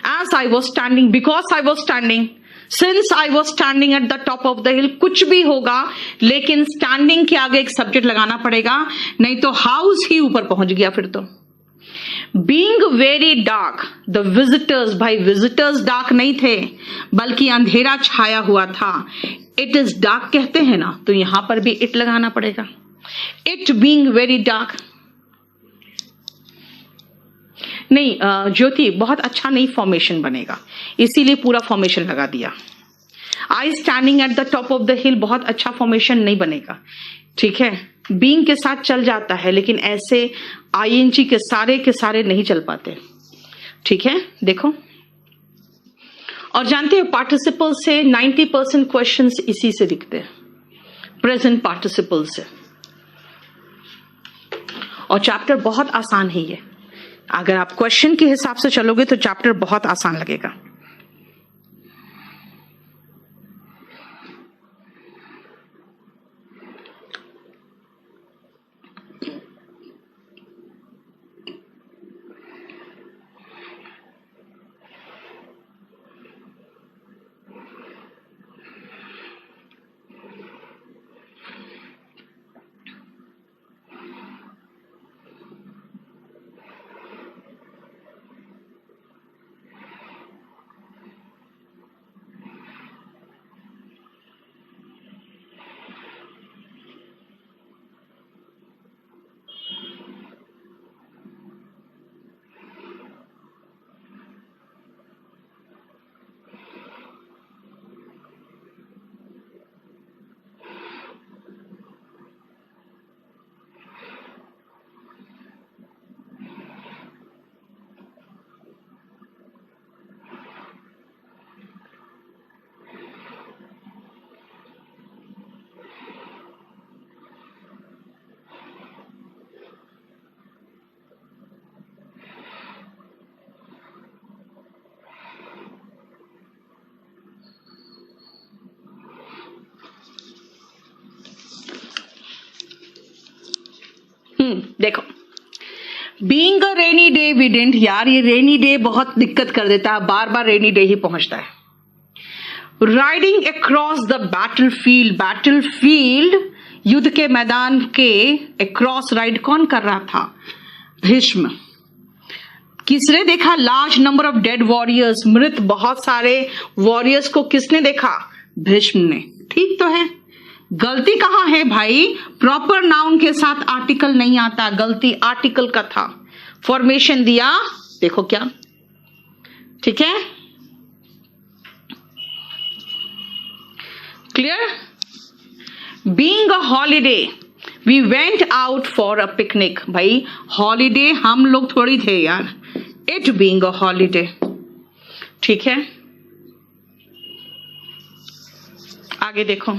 As I was standing, because I was standing, since I was standing at the top of the hill, कुछ भी होगा, लेकिन स्टैंडिंग के आगे एक सब्जेक्ट लगाना पड़ेगा, नहीं तो हाउस ही ऊपर पहुंच गया फिर तो। Being very dark, the visitors, भाई विजिटर्स डार्क नहीं थे, बल्कि अंधेरा छाया हुआ था। It is dark कहते हैं ना, तो यहां पर भी it लगाना पड़ेगा। It being very dark, नहीं ज्योति, बहुत अच्छा नहीं फॉर्मेशन बनेगा, इसीलिए पूरा फॉर्मेशन लगा दिया। I standing at the top of the hill, बहुत अच्छा फॉर्मेशन नहीं बनेगा। ठीक है, बीइंग के साथ चल जाता है, लेकिन ऐसे आईएनजी के सारे नहीं चल पाते। ठीक है, देखो, और जानते हो पार्टिसिपल से 90% क्वेश्चंस इसी से दिखते हैं, प्रेजेंट पार्टिसिपल से। और चैप्टर बहुत आसान है ये, अगर आप क्वेश्चन के हिसाब से चलोगे तो चैप्टर बहुत आसान लगेगा। देखो, being a rainy day we didn't, यार ये रेनी डे बहुत दिक्कत कर देता है, बार बार रेनी डे ही पहुंचता है। Riding across the battlefield, battlefield युद्ध के मैदान के अक्रॉस राइड कौन कर रहा था? भीष्म। किसने देखा? Large number of dead warriors, मृत बहुत सारे वॉरियर्स को किसने देखा? भीष्म ने। ठीक तो है। गलती कहां है भाई? प्रॉपर नाउन के साथ आर्टिकल नहीं आता, गलती आर्टिकल का था। फॉर्मेशन दिया, देखो क्या, ठीक है, clear. Being a holiday we went out for a picnic, भाई हॉलीडे हम लोग थोड़ी थे यार, इट बीइंग अ हॉलीडे, ठीक है। आगे देखो,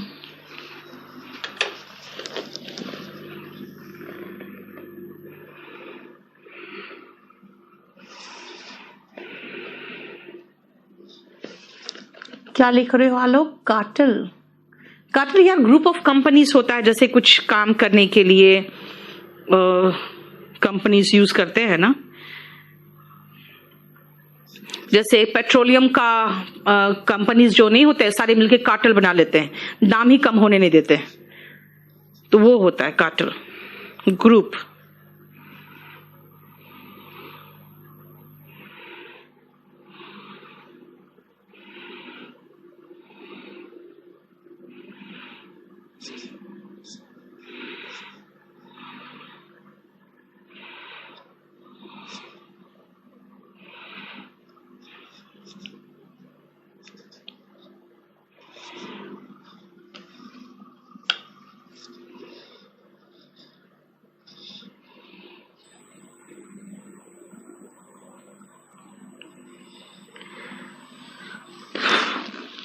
क्या लिख रहे हो आलोक? काटल। काटल यार ग्रुप ऑफ कंपनीज होता है, जैसे कुछ काम करने के लिए कंपनीज यूज करते हैं ना, जैसे पेट्रोलियम का कंपनीज जो नहीं होते सारे मिलके कार्टेल बना लेते हैं, दाम ही कम होने नहीं देते, तो वो होता है कार्टेल ग्रुप।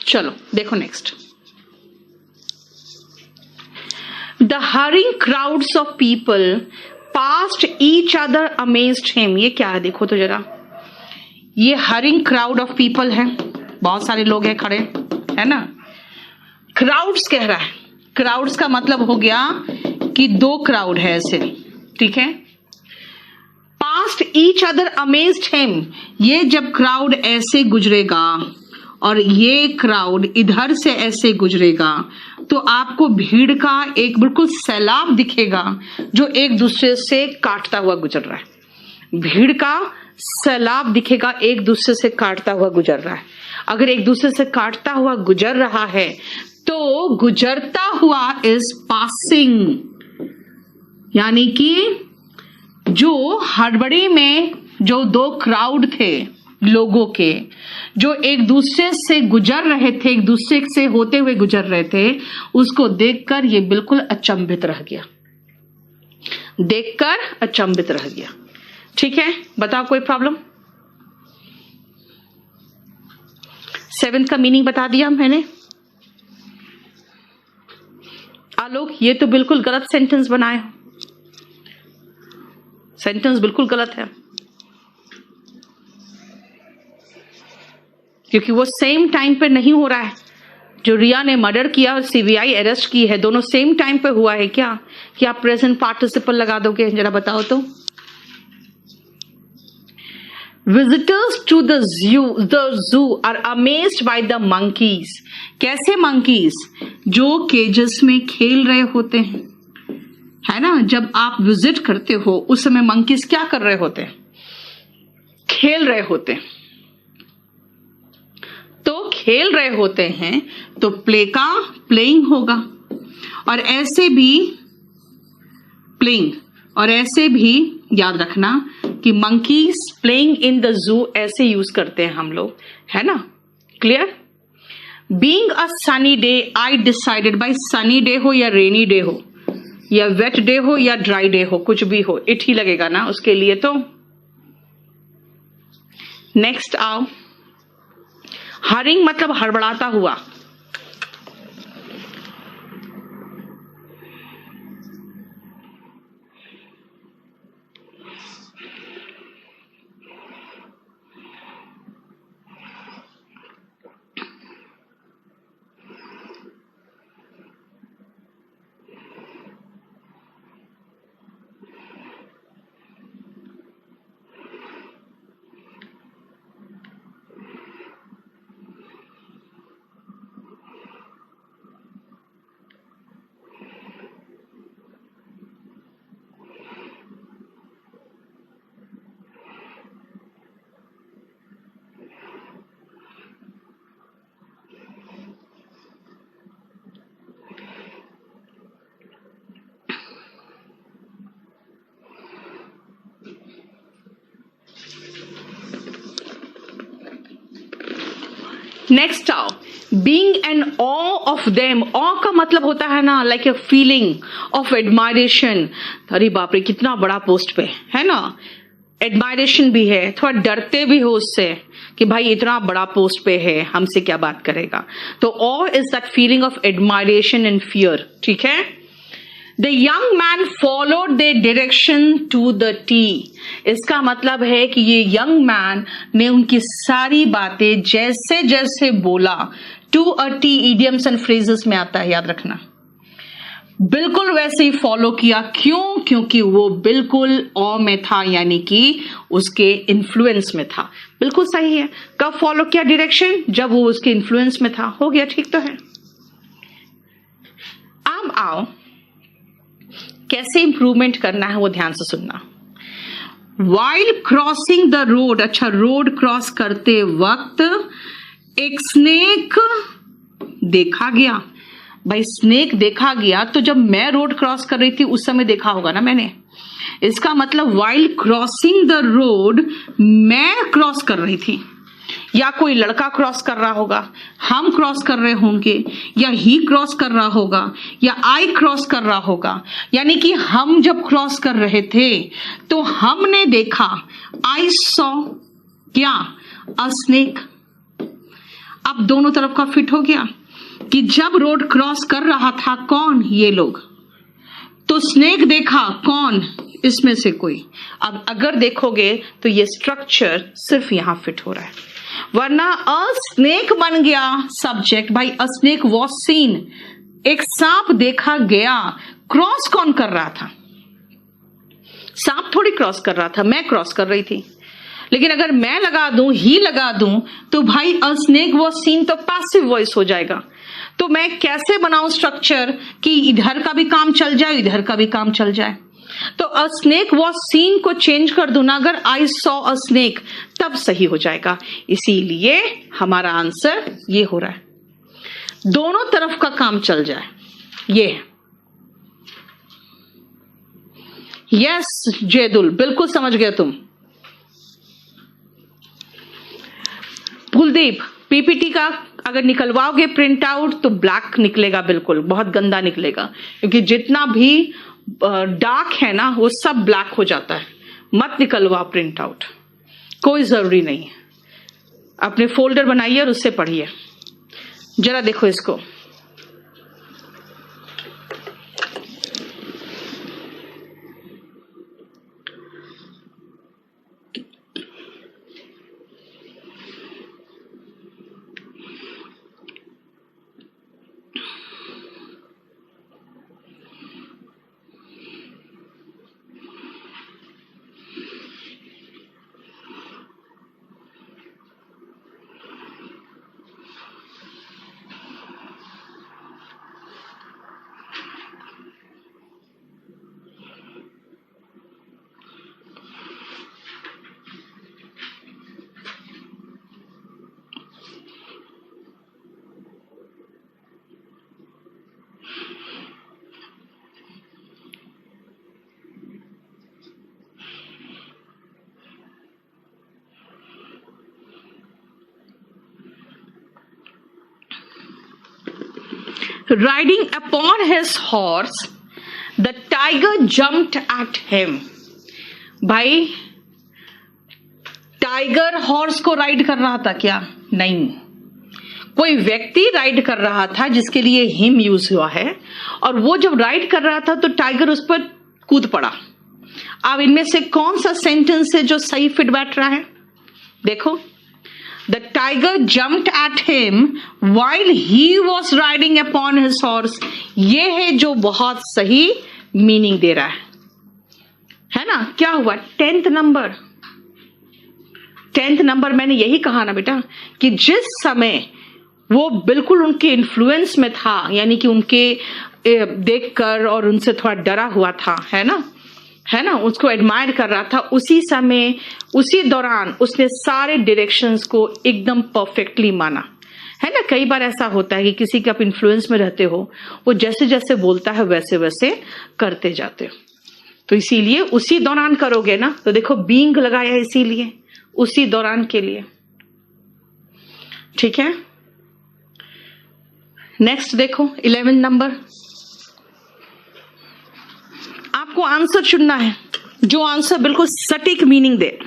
चलो देखो next, the hurrying crowds of people past each other amazed him. ये क्या है देखो तो जरा, ये हरिंग क्राउड ऑफ पीपल है, बहुत सारे लोग हैं खड़े, है ना। क्राउड्स कह रहा है, क्राउड्स का मतलब हो गया कि दो क्राउड है ऐसे, ठीक है। Past each other amazed him, ये जब क्राउड ऐसे गुजरेगा और ये क्राउड इधर से ऐसे गुजरेगा तो आपको भीड़ का एक बिल्कुल सैलाब दिखेगा जो एक दूसरे से काटता हुआ गुजर रहा है। भीड़ का सैलाब दिखेगा, एक दूसरे से काटता हुआ गुजर रहा है। अगर एक दूसरे से काटता हुआ गुजर रहा है तो गुजरता हुआ इज पासिंग, यानी कि जो हड़बड़ी में जो दो क्राउड थे लोगों के, जो एक दूसरे से गुजर रहे थे, एक दूसरे से होते हुए गुजर रहे थे, उसको देखकर ये बिल्कुल अचंभित रह गया, देखकर अचंभित रह गया। ठीक है, बताओ कोई प्रॉब्लम? 7 का मीनिंग बता दिया मैंने। आलोक ये तो बिल्कुल गलत सेंटेंस बनाए हो, सेंटेंस बिल्कुल गलत है। क्योंकि वो सेम टाइम पे नहीं हो रहा है। जो रिया ने मर्डर किया और सीबीआई अरेस्ट की है, दोनों सेम टाइम पे हुआ है क्या? कि आप प्रेजेंट पार्टिसिपल लगा दोगे? जरा बताओ तो। Visitors to the zoo are amazed by the monkeys. कैसे monkeys? जो केजेस में खेल रहे होते हैं, है ना? जब आप विजिट करते हो उस समय monkeys क्या कर रहे होते हैं? खेल रहे होते हैं। तो खेल रहे होते हैं तो प्ले का प्लेइंग होगा, और ऐसे भी प्लेइंग, और ऐसे भी याद रखना कि monkeys playing in the zoo ऐसे यूज करते हैं हम लोग, है ना? Clear? Being a sunny day I decided, by sunny day हो या रेनी डे हो या वेट डे हो या ड्राई डे हो, कुछ भी हो, इट ही लगेगा ना उसके लिए। तो नेक्स्ट आओ। हरिंग मतलब हड़बड़ाता हुआ। नेक्स्ट आओ। Being in awe of them. Awe का मतलब होता है ना, like a feeling of admiration. अरे बाप रे, कितना बड़ा पोस्ट पे है ना। एडमायरेशन भी है, थोड़ा डरते भी हो उससे कि भाई इतना बड़ा पोस्ट पे है, हमसे क्या बात करेगा। तो awe is that feeling of admiration and fear, ठीक है। The young man followed the direction to the tea. इसका मतलब है कि ये यंग मैन ने उनकी सारी बातें जैसे जैसे बोला, to a T idioms and phrases में आता है, याद रखना, बिल्कुल वैसे ही फॉलो किया। क्यों? क्योंकि वो बिल्कुल ऑ में था, यानी कि उसके इन्फ्लुएंस में था। बिल्कुल सही है। कब फॉलो किया डायरेक्शन? जब वो उसके इन्फ्लुएंस में था। हो गया, ठीक तो है। अब आओ, कैसे इंप्रूवमेंट करना है वो ध्यान से सुनना। वाइल क्रॉसिंग द रोड, अच्छा, रोड क्रॉस करते वक्त एक स्नेक देखा गया। भाई स्नेक देखा गया तो जब मैं रोड क्रॉस कर रही थी उस समय देखा होगा ना मैंने। इसका मतलब वाइल क्रॉसिंग द रोड मैं क्रॉस कर रही थी, या कोई लड़का क्रॉस कर रहा होगा, हम क्रॉस कर रहे होंगे, या ही क्रॉस कर रहा होगा, या आई क्रॉस कर रहा होगा। यानी कि हम जब क्रॉस कर रहे थे तो हमने देखा, आई सॉ क्या, अ स्नेक। अब दोनों तरफ का फिट हो गया कि जब रोड क्रॉस कर रहा था कौन, ये लोग, तो स्नेक देखा कौन, इसमें से कोई। अब अगर देखोगे तो ये स्ट्रक्चर सिर्फ यहां फिट हो रहा है, वरना अ स्नेक बन गया सब्जेक्ट। भाई अ स्नेक वॉज सीन, एक सांप देखा गया। क्रॉस कौन कर रहा था? सांप थोड़ी क्रॉस कर रहा था, मैं क्रॉस कर रही थी। लेकिन अगर मैं लगा दूं, ही लगा दूं, तो भाई अ स्नेक वॉज सीन तो पैसिव वॉइस हो जाएगा। तो मैं कैसे बनाऊं स्ट्रक्चर कि इधर का भी काम चल जाए, इधर का भी काम चल जाए। तो अ स्नेक वॉज सीन को चेंज कर दो ना, अगर आई सॉ अ स्नेक, तब सही हो जाएगा। इसीलिए हमारा आंसर ये हो रहा है, दोनों तरफ का काम चल जाए। ये यस जयदुल, बिल्कुल समझ गए तुम। कुलदीप, पीपीटी का अगर निकलवाओगे प्रिंट आउट तो ब्लैक निकलेगा, बिल्कुल बहुत गंदा निकलेगा, क्योंकि जितना भी डार्क है ना वो सब ब्लैक हो जाता है। मत निकलवाओ प्रिंट आउट, कोई जरूरी नहीं है। अपने फोल्डर बनाइए और उससे पढ़िए। जरा देखो इसको, riding upon his horse, the tiger jumped at him. भाई टाइगर हॉर्स को राइड कर रहा था क्या? नहीं, कोई व्यक्ति राइड कर रहा था जिसके लिए हिम यूज हुआ है, और वो जब राइड कर रहा था तो टाइगर उस पर कूद पड़ा। अब इनमें से कौन सा सेंटेंस है जो सही फिट बैठ रहा है? देखो, the tiger jumped at him while he was riding upon his horse. ये है जो बहुत सही मीनिंग दे रहा है ना? क्या हुआ? 10th नंबर मैंने यही कहा ना बेटा कि जिस समय वो बिल्कुल उनके इन्फ्लुएंस में था, यानी कि उनके देखकर और उनसे थोड़ा डरा हुआ था, है ना, उसको एडमायर कर रहा था, उसी समय उसी दौरान उसने सारे डायरेक्शंस को एकदम परफेक्टली माना, है ना। कई बार ऐसा होता है कि किसी के आप इन्फ्लुएंस में रहते हो, वो जैसे जैसे बोलता है वैसे वैसे करते जाते हो, तो इसीलिए उसी दौरान करोगे ना। तो देखो बीइंग लगाया है, इसीलिए उसी दौरान के लिए। ठीक है, नेक्स्ट देखो 11 नंबर। आपको आंसर चुनना है जो आंसर बिल्कुल सटीक मीनिंग दे।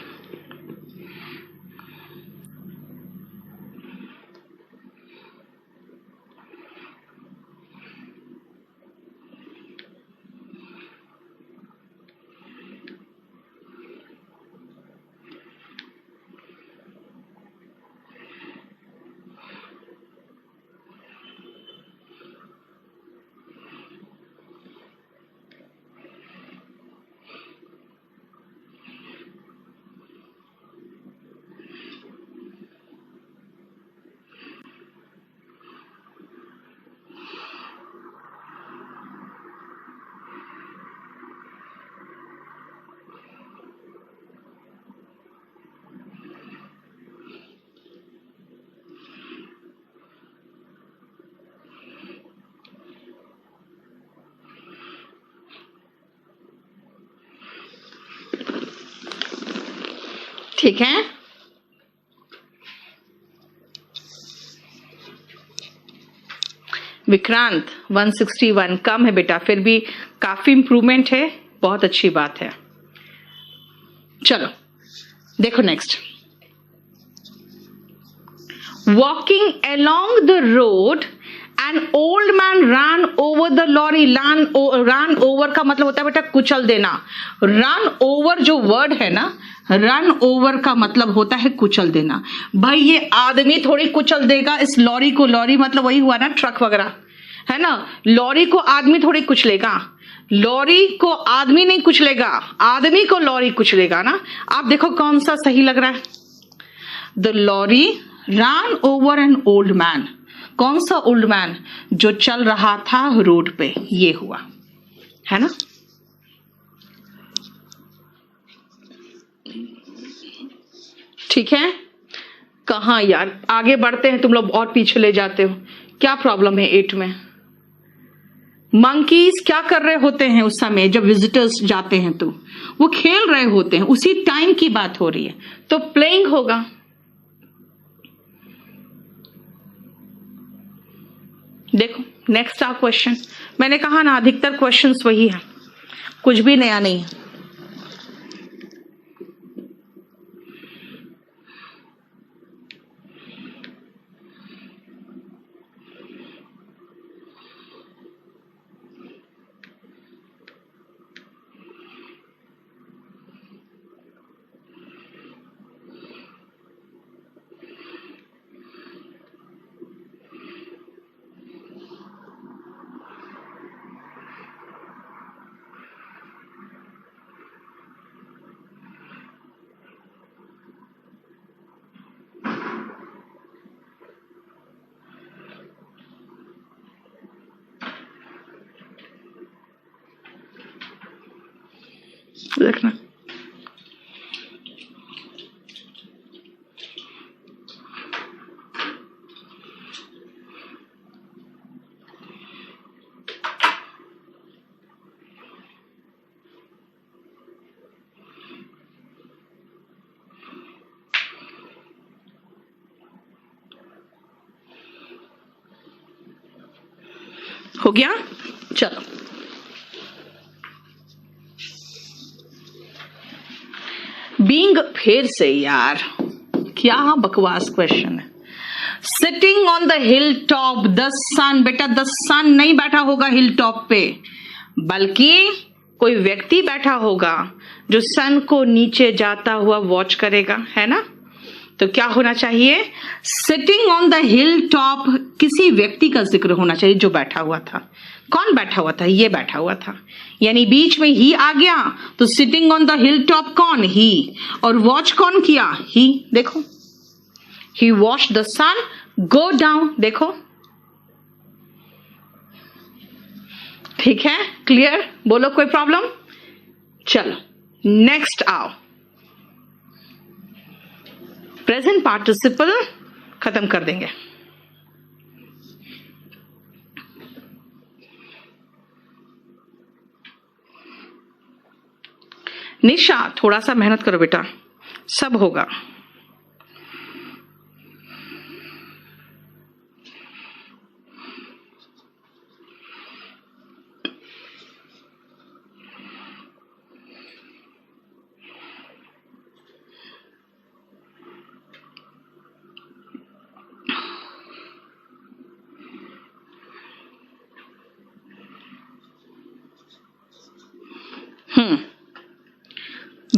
ठीक है, विक्रांत 161 कम है बेटा, फिर भी काफी इंप्रूवमेंट है, बहुत अच्छी बात है। चलो देखो next. Walking along the road an old man run over the lorry. Run over का मतलब होता है बेटा कुचल देना। रन ओवर जो वर्ड है ना, रन ओवर का मतलब होता है कुचल देना। भाई ये आदमी थोड़ी कुचल देगा इस लॉरी को। लॉरी मतलब वही हुआ ना, ट्रक वगैरह, है ना। लॉरी को आदमी थोड़ी कुचलेगा, लॉरी को आदमी नहीं कुचलेगा, आदमी को लॉरी कुचलेगा ना। आप देखो कौन सा सही लग रहा है। The lorry run over an old man. कौन सा ओल्ड मैन? जो चल रहा था रोड पे, ये हुआ, है ना। ठीक है, कहा यार आगे बढ़ते हैं, तुम लोग और पीछे ले जाते हो। क्या प्रॉब्लम है 8 में? मंकीज क्या कर रहे होते हैं उस समय जब विजिटर्स जाते हैं? तो वो खेल रहे होते हैं, उसी टाइम की बात हो रही है, तो प्लेइंग होगा। देखो नेक्स्ट आ क्वेश्चन। मैंने कहा ना अधिकतर क्वेश्चंस वही है, कुछ भी नया नहीं है। देखना हो गया? चलो, बीइंग, फिर से यार क्या बकवास क्वेश्चन है। Sitting on the hill top the sun, बेटा द सन नहीं बैठा होगा हिल टॉप पे, बल्कि कोई व्यक्ति बैठा होगा जो सन को नीचे जाता हुआ वॉच करेगा, है ना? तो क्या होना चाहिए? Sitting on the hill top, किसी व्यक्ति का जिक्र होना चाहिए जो बैठा हुआ था। कौन बैठा हुआ था? ये बैठा हुआ था, यानी बीच में ही आ गया तो sitting on the hill top कौन? ही। और वॉच कौन किया? ही। देखो, he watch the sun go down, देखो, ठीक है, क्लियर? बोलो कोई प्रॉब्लम? चलो नेक्स्ट आओ, प्रेजेंट पार्टिसिपल खत्म कर देंगे। निशा थोड़ा सा मेहनत करो बेटा, सब होगा।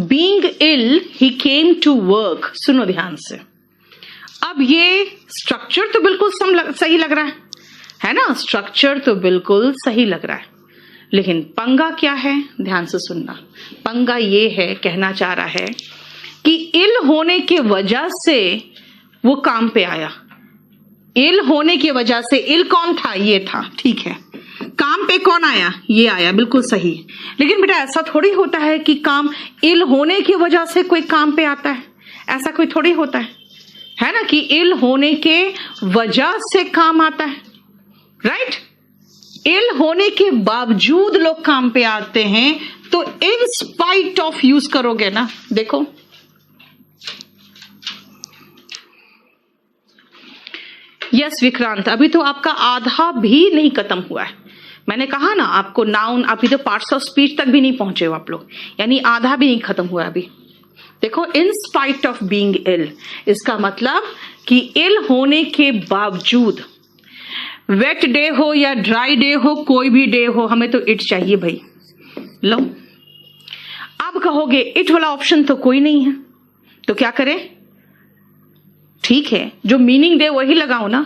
Being ill, he came to work. सुनो ध्यान से, अब ये स्ट्रक्चर तो बिल्कुल सही लग रहा है ना? स्ट्रक्चर तो बिल्कुल सही लग रहा है, लेकिन पंगा क्या है? ध्यान से सुनना। पंगा ये है, कहना चाह रहा है कि इल होने के वजह से वो काम पे आया। इल होने की वजह से, इल कौन था? ये था, ठीक है। काम पे कौन आया? ये आया, बिल्कुल सही। लेकिन बेटा ऐसा थोड़ी होता है कि काम इल होने की वजह से कोई काम पे आता है, ऐसा कोई थोड़ी होता है ना, कि इल होने के वजह से काम आता है, राइट? इल होने के बावजूद लोग काम पे आते हैं, तो इन स्पाइट ऑफ यूज करोगे ना। देखो, यस विक्रांत, अभी तो आपका आधा भी नहीं खत्म हुआ है। मैंने कहा ना आपको, नाउन, अभी तो पार्ट्स ऑफ स्पीच तक भी नहीं पहुंचे हो आप लोग, यानी आधा भी नहीं खत्म हुआ अभी। देखो, इन स्पाइट ऑफ बीइंग इल, इसका मतलब कि इल होने के बावजूद, वेट डे हो या ड्राई डे हो, कोई भी डे हो, हमें तो इट चाहिए भाई। लो, अब कहोगे इट वाला ऑप्शन तो कोई नहीं है, तो क्या करें? ठीक है, जो मीनिंग दे वही लगाओ ना।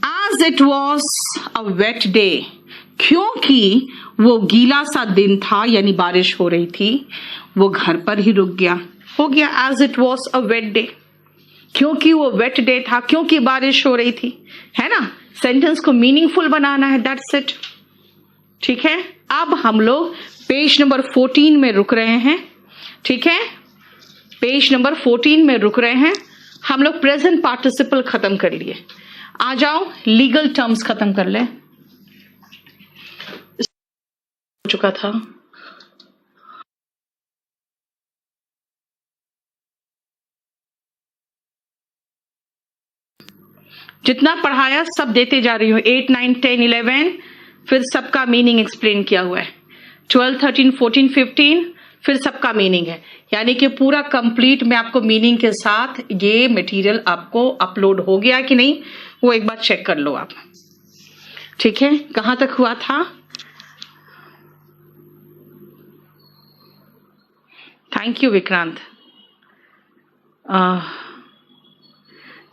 As it was a wet day, क्योंकि वो गीला सा दिन था, यानी बारिश हो रही थी, वो घर पर ही रुक गया। हो गया as it was a wet day, क्योंकि वो वेट डे था, क्योंकि बारिश हो रही थी, है ना? सेंटेंस को मीनिंगफुल बनाना है, दैट्स इट। ठीक है, अब हम लोग पेज नंबर 14 में रुक रहे हैं। ठीक है, पेज नंबर 14 में रुक रहे हैं हम लोग। प्रेजेंट पार्टिसिपल खत्म कर लिए, आ जाओ लीगल टर्म्स खत्म कर ले। हो चुका था, जितना पढ़ाया सब देते जा रही हूँ। 8, 9, 10, 11 फिर सबका मीनिंग एक्सप्लेन किया हुआ है। 12, 13, 14, 15 फिर सबका मीनिंग है, यानी कि पूरा कंप्लीट मैं आपको मीनिंग के साथ ये मटेरियल आपको अपलोड हो गया कि नहीं, वो एक बार चेक कर लो आप। ठीक है, कहां तक हुआ था? Thank you Vikrant.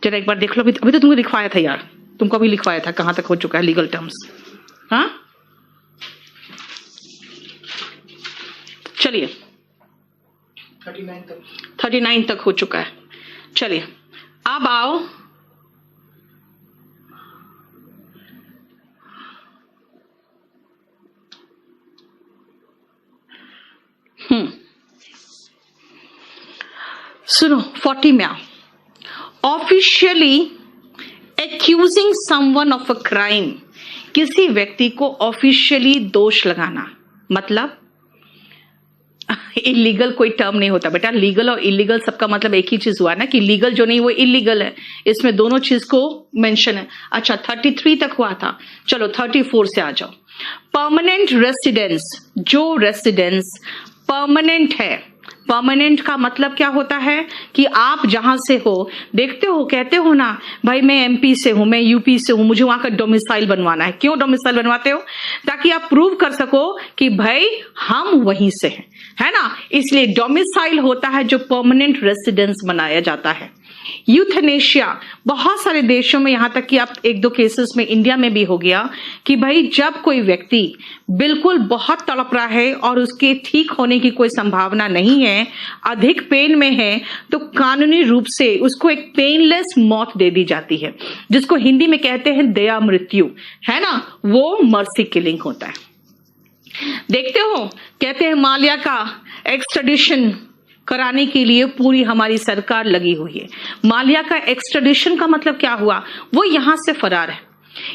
जरा एक बार देख लो, अभी तो तुमको लिखवाया था यार, तुमको अभी लिखवाया था, कहां तक हो चुका है लीगल टर्म्स? हाँ, चलिए 39 तक हो चुका है। चलिए अब आओ सुनो, 40 में आओ। Officially accusing someone of a crime, किसी व्यक्ति को ऑफिशियली दोष लगाना, मतलब इलीगल कोई टर्म नहीं होता बेटा। लीगल और इलीगल सबका मतलब एक ही चीज हुआ ना, कि लीगल जो नहीं वो इलीगल है। इसमें दोनों चीज को मेंशन है। अच्छा 33 तक हुआ था, चलो 34 से आ जाओ। परमानेंट रेसिडेंस, जो रेसिडेंस परमानेंट है, परमानेंट का मतलब क्या होता है कि आप जहां से हो, देखते हो कहते हो ना भाई मैं एमपी से हूं, मैं यूपी से हूं, मुझे वहां का डोमिसाइल बनवाना है। क्यों डोमिसाइल बनवाते हो? ताकि आप प्रूव कर सको कि भाई हम वहीं से हैं, है ना। इसलिए डोमिसाइल होता है जो परमानेंट रेसिडेंस बनाया जाता है। यूथनेशिया बहुत सारे देशों में, यहां तक कि आप एक दो केसेस में इंडिया में भी हो गया कि भाई जब कोई व्यक्ति बिल्कुल बहुत तड़प रहा है और उसके ठीक होने की कोई संभावना नहीं है, अधिक पेन में है, तो कानूनी रूप से उसको एक पेनलेस मौत दे दी जाती है, जिसको हिंदी में कहते हैं दया मृत्यु, है ना। वो मर्सी किलिंग होता है। देखते हो कहते हैं माल्या का एक्सट्रेडिशन कराने के लिए पूरी हमारी सरकार लगी हुई है। माल्या का एक्सट्रेडिशन का मतलब क्या हुआ? वो यहां से फरार है,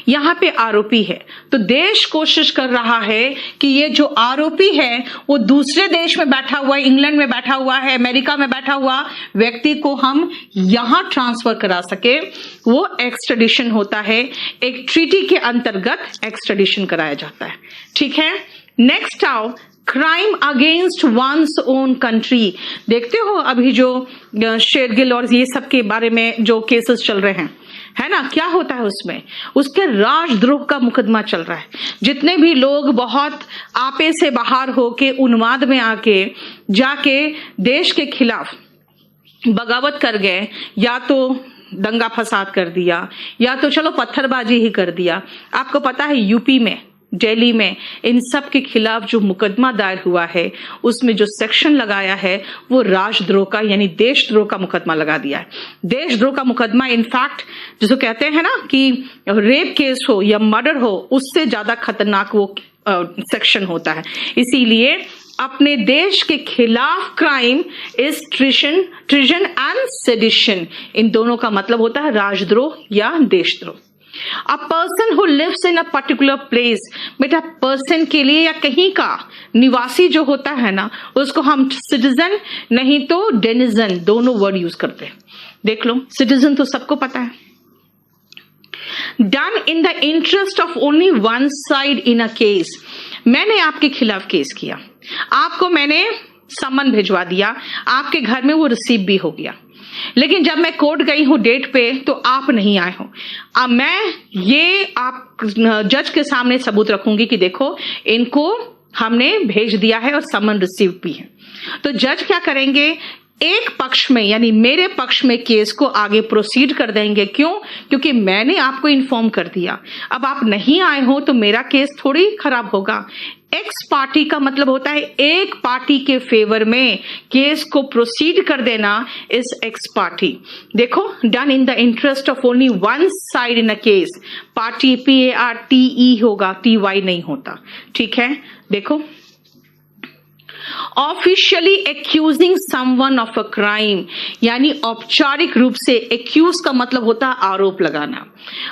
यहां पे आरोपी है, तो देश कोशिश कर रहा है कि ये जो आरोपी है वो दूसरे देश में बैठा हुआ है, इंग्लैंड में बैठा हुआ है, अमेरिका में बैठा हुआ व्यक्ति को हम यहां ट्रांसफर करा सके। वो एक्सट्रेडिशन होता है, एक ट्रीटी के अंतर्गत एक्सट्रेडिशन कराया जाता है। ठीक है, नेक्स्ट आओ crime against one's own country. देखते हो अभी जो शेरगिल और ये सब के बारे में जो केसेस चल रहे हैं, है ना, क्या होता है उसमें? उसके राजद्रोह का मुकदमा चल रहा है। जितने भी लोग बहुत आपे से बाहर होके उन्माद में आके जाके देश के खिलाफ बगावत कर गए, या तो दंगा फसाद कर दिया या तो चलो पत्थरबाजी ही कर दिया। आपको पता है यूपी में, दिल्ली में इन सब के खिलाफ जो मुकदमा दायर हुआ है उसमें जो सेक्शन लगाया है वो राजद्रोह का यानी देशद्रोह का मुकदमा लगा दिया है। देशद्रोह का मुकदमा इनफैक्ट जिसको कहते हैं ना कि रेप केस हो या मर्डर हो, उससे ज्यादा खतरनाक वो सेक्शन होता है। इसीलिए अपने देश के खिलाफ क्राइम इज ट्रिजन एंड सेडिशन, इन दोनों का मतलब होता है राजद्रोह या देशद्रोह। A person who lives in a particular place, बेटा पर्सन के लिए या कहीं का निवासी जो होता है ना, उसको हम सिटीजन नहीं तो डेनिजन दोनों वर्ड यूज करते हैं। देख लो, सिटीजन तो सबको पता है। Done in the interest of only one side in a case, मैंने आपके खिलाफ केस किया, आपको मैंने सम्मन भिजवा दिया, आपके घर में वो रिसीव भी हो गया, लेकिन जब मैं कोर्ट गई हूं डेट पे तो आप नहीं आए हो। अब मैं ये आप जज के सामने सबूत रखूंगी कि देखो इनको हमने भेज दिया है और सम्मन रिसीव भी है। तो जज क्या करेंगे, एक पक्ष में यानी मेरे पक्ष में केस को आगे प्रोसीड कर देंगे। क्यों? क्योंकि मैंने आपको इन्फॉर्म कर दिया। अब आप नहीं आए हो तो मेरा केस थोड़ी खराब होगा। एक्स पार्टी का मतलब होता है एक पार्टी के फेवर में केस को प्रोसीड कर देना इज एक्स पार्टी। देखो, done in the interest of only one side in a case, party PARTE होगा, TY नहीं होता। ठीक है, देखो officially accusing someone of a crime, यानी औपचारिक रूप से एक्यूज का मतलब होता है आरोप लगाना।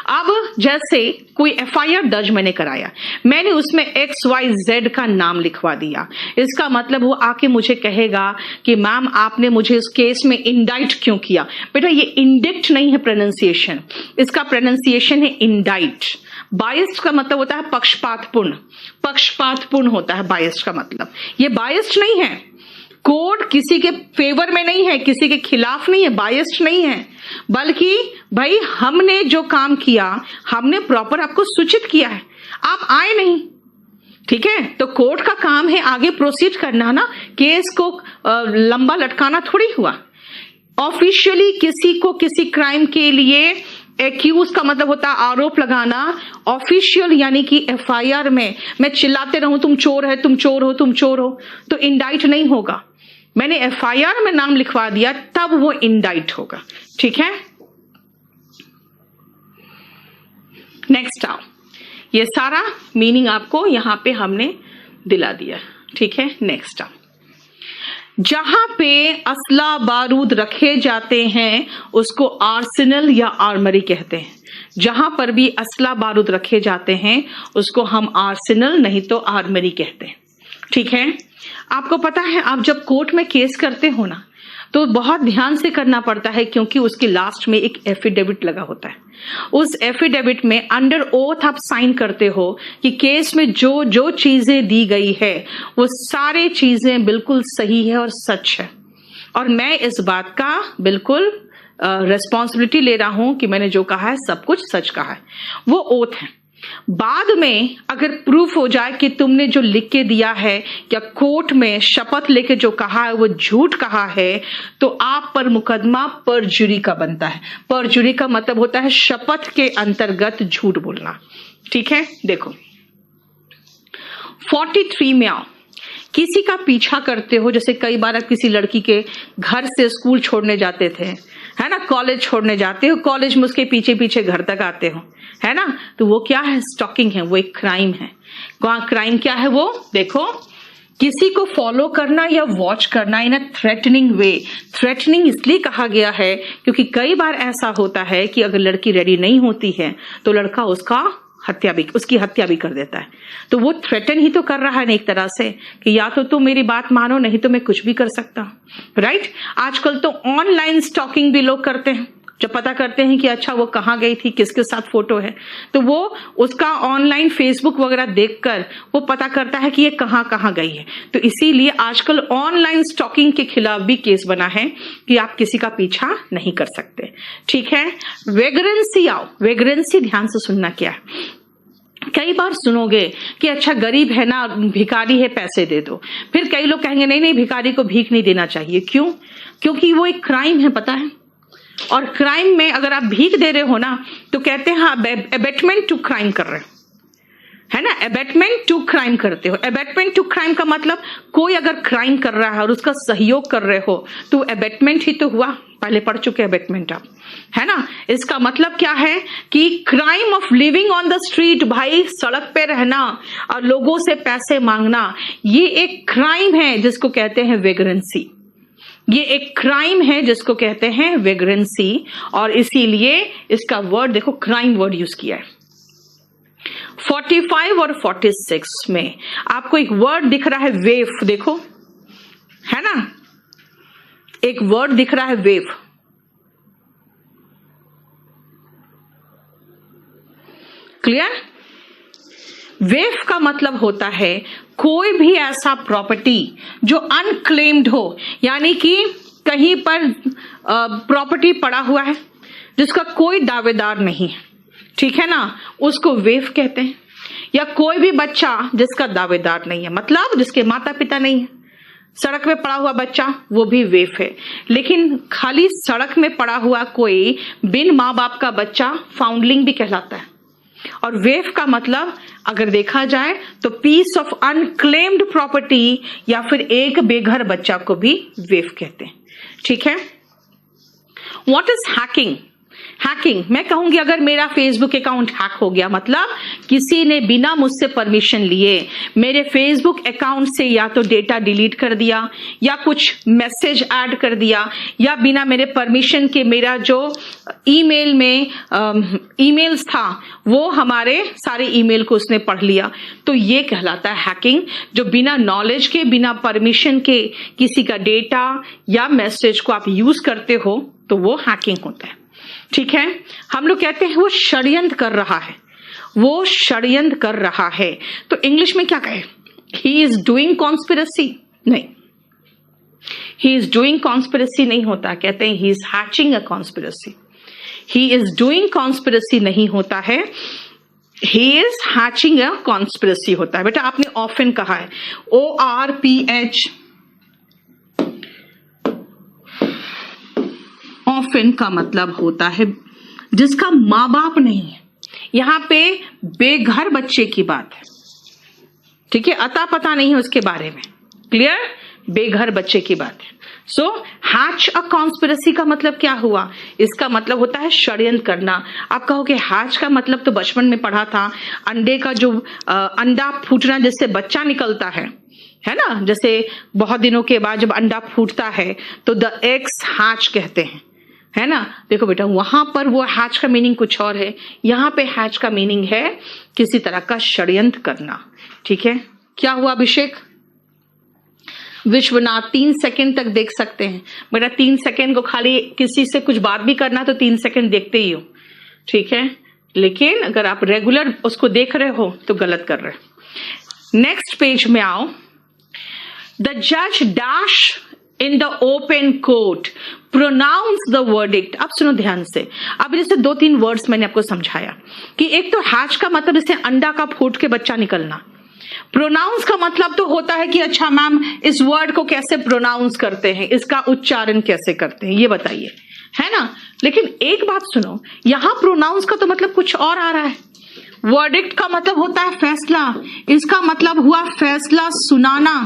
अब जैसे कोई FIR दर्ज मैंने कराया, मैंने उसमें XYZ का नाम लिखवा दिया, इसका मतलब वो आके मुझे कहेगा कि मैम आपने मुझे इस केस में इंडाइट क्यों किया। बेटा ये इंडिक्ट नहीं है प्रोनाउंसिएशन, इसका प्रोनाउंसिएशन है इंडाइट। बायस्ड का मतलब होता है पक्षपातपूर्ण, पक्षपातपूर्ण होता है बायस्ड का मतलब। ये बायस्ड नहीं है, कोर्ट किसी के फेवर में नहीं है, किसी के खिलाफ नहीं है, बायस्ड नहीं है, बल्कि भाई हमने जो काम किया हमने प्रॉपर आपको सूचित किया है, आप आए नहीं। ठीक है, तो कोर्ट का काम है आगे प्रोसीड करना ना, केस को लंबा लटकाना थोड़ी हुआ। ऑफिशियली किसी को किसी क्राइम के लिए एक्यूज का मतलब होता है आरोप लगाना। ऑफिशियल यानी कि FIR में मैं चिल्लाते रहूं तुम चोर है, तुम चोर हो, तुम चोर हो, तो इंडाइट नहीं होगा। मैंने FIR में नाम लिखवा दिया तब वो इंडाइट होगा। ठीक है, नेक्स्ट आओ, ये सारा मीनिंग आपको यहां पे हमने दिला दिया। ठीक है, नेक्स्ट आओ, जहां पे असला बारूद रखे जाते हैं उसको आर्सेनल या आर्मरी कहते हैं। जहां पर भी असला बारूद रखे जाते हैं उसको हम आर्सेनल नहीं तो आर्मरी कहते हैं। ठीक है। आपको पता है आप जब कोर्ट में केस करते हो ना तो बहुत ध्यान से करना पड़ता है, क्योंकि उसके लास्ट में एक एफिडेविट लगा होता है। उस एफिडेविट में अंडर ओथ आप साइन करते हो कि केस में जो जो चीजें दी गई है वो सारी चीजें बिल्कुल सही है और सच है, और मैं इस बात का बिल्कुल रिस्पॉन्सिबिलिटी ले रहा हूं कि मैंने जो कहा है सब कुछ सच कहा है। वो ओथ है। बाद में अगर प्रूफ हो जाए कि तुमने जो लिख के दिया है या कोर्ट में शपथ लेके जो कहा है वो झूठ कहा है, तो आप पर मुकदमा परजुरी का बनता है। परजुरी का मतलब होता है शपथ के अंतर्गत झूठ बोलना। ठीक है, देखो 43 में आओ। किसी का पीछा करते हो, जैसे कई बार आप किसी लड़की के घर से स्कूल छोड़ने जाते थे, है ना, कॉलेज छोड़ने जाते हो, कॉलेज में उसके पीछे पीछे घर तक आते हो, है ना, तो वो क्या है, स्टॉकिंग है, वो एक क्राइम है। वहां क्राइम क्या है वो देखो, किसी को फॉलो करना या वॉच करना इन अ थ्रेटनिंग वे। थ्रेटनिंग इसलिए कहा गया है क्योंकि कई बार ऐसा होता है कि अगर लड़की रेडी नहीं होती है तो लड़का उसकी हत्या भी कर देता है। तो वो थ्रेटन ही तो कर रहा है ना एक तरह से, कि या तो तुम मेरी बात मानो, नहीं तो मैं कुछ भी कर सकता हूं। राइट। आजकल तो ऑनलाइन स्टॉकिंग भी लोग करते हैं। जब पता करते हैं कि अच्छा वो कहाँ गई थी, किसके साथ फोटो है, तो वो उसका ऑनलाइन फेसबुक वगैरह देखकर वो पता करता है कि ये कहाँ कहाँ गई है। तो इसीलिए आजकल ऑनलाइन स्टॉकिंग के खिलाफ भी केस बना है कि आप किसी का पीछा नहीं कर सकते। ठीक है। वेग्रेंसी आओ। वेग्रेंसी ध्यान से सुनना क्या है। कई बार सुनोगे कि अच्छा गरीब है ना, भिखारी है, पैसे दे दो। फिर कई लोग कहेंगे नहीं नहीं, भिखारी को भीख नहीं देना चाहिए। क्यों? क्योंकि वो एक क्राइम है, पता है। और क्राइम में अगर आप भीख दे रहे हो ना तो कहते हैं हाँ एबेटमेंट टू क्राइम कर रहे हो, है ना, एबेटमेंट टू क्राइम करते हो। एबेटमेंट टू क्राइम का मतलब कोई अगर क्राइम कर रहा है और उसका सहयोग कर रहे हो तो एबेटमेंट ही तो हुआ। पहले पढ़ चुके एबेटमेंट आप, है ना। इसका मतलब क्या है कि crime of living on the street, भाई सड़क पे रहना और लोगों से पैसे मांगना, ये एक क्राइम है जिसको कहते हैं वेग्रेंसी। ये एक क्राइम है जिसको कहते हैं वेग्रेंसी, और इसीलिए इसका वर्ड देखो क्राइम वर्ड यूज किया है। 45 और 46 में आपको एक वर्ड दिख रहा है वेव, देखो, है ना, एक वर्ड दिख रहा है वेव। क्लियर? वेव का मतलब होता है कोई भी ऐसा प्रॉपर्टी जो अनक्लेम्ड हो, यानी कि कहीं पर प्रॉपर्टी पड़ा हुआ है जिसका कोई दावेदार नहीं है, ठीक है ना, उसको वेव कहते हैं। या कोई भी बच्चा जिसका दावेदार नहीं है, मतलब जिसके माता पिता नहीं है, सड़क में पड़ा हुआ बच्चा, वो भी वेव है। लेकिन खाली सड़क में पड़ा हुआ कोई बिन माँ बाप का बच्चा फाउंडलिंग भी कहलाता है। और वेव का मतलब अगर देखा जाए तो पीस ऑफ अनक्लेम्ड प्रॉपर्टी या फिर एक बेघर बच्चा को भी वेव कहते हैं। ठीक है। What is hacking? हैकिंग, मैं कहूंगी अगर मेरा फेसबुक अकाउंट हैक हो गया, मतलब किसी ने बिना मुझसे परमिशन लिए मेरे फेसबुक अकाउंट से या तो डेटा डिलीट कर दिया या कुछ मैसेज ऐड कर दिया, या बिना मेरे परमिशन के मेरा जो ईमेल में ईमेल्स था वो हमारे सारे ईमेल को उसने पढ़ लिया, तो ये कहलाता है हैकिंग। जो बिना नॉलेज के, बिना परमिशन के किसी का डेटा या मैसेज को आप यूज करते हो तो वो हैकिंग होता है। ठीक है। हम लोग कहते हैं वो षड्यंत्र कर रहा है, वो षड्यंत्र कर रहा है, तो इंग्लिश में क्या कहे? He is doing conspiracy? नहीं, ही इज डूइंग कॉन्स्पिरेसी नहीं होता, कहते हैं he is hatching a conspiracy. He is doing conspiracy नहीं होता है, he is hatching a conspiracy होता है। बेटा आपने ऑफन कहा है, ORPH, ऑफन का मतलब होता है जिसका माँ बाप नहीं है। यहां पे बेघर बच्चे की बात है, ठीक है, अता पता नहीं है उसके बारे में। क्लियर? बेघर बच्चे की बात है। सो हैच अ कॉन्स्पिरेसी का मतलब क्या हुआ? इसका मतलब होता है षड्यंत्र करना। आप कहोगे हैच का मतलब तो बचपन में पढ़ा था, अंडे का जो अंडा फूटना जिससे बच्चा निकलता है ना, जैसे बहुत दिनों के बाद जब अंडा फूटता है तो द एग्स हैच कहते हैं, है ना। देखो बेटा वहां पर वो हैच का मीनिंग कुछ और है, यहाँ पे हैच का मीनिंग है किसी तरह का षड्यंत्र करना। ठीक है। क्या हुआ अभिषेक? विश्वनाथ 3 सेकंड तक देख सकते हैं। बेटा 3 सेकंड को खाली किसी से कुछ बात भी करना तो 3 सेकंड देखते ही हो, ठीक है, लेकिन अगर आप रेगुलर उसको देख रहे हो तो गलत कर रहे हो। नेक्स्ट पेज में आओ। द जज dash in the open court pronounce the verdict. अब सुनो ध्यान से, अब जैसे 2-3 वर्ड्स मैंने आपको समझाया कि एक तो हैच का मतलब जैसे अंडा का फूट के बच्चा निकलना, प्रोनाउंस का मतलब तो होता है कि अच्छा मैम इस वर्ड को कैसे प्रोनाउंस करते हैं, इसका उच्चारण कैसे करते हैं, ये बताइए, है ना। लेकिन एक बात सुनो, यहां प्रोनाउंस का तो मतलब कुछ और आ रहा है। वर्डिक्ट का मतलब होता है फैसला, इसका मतलब हुआ फैसला सुनाना,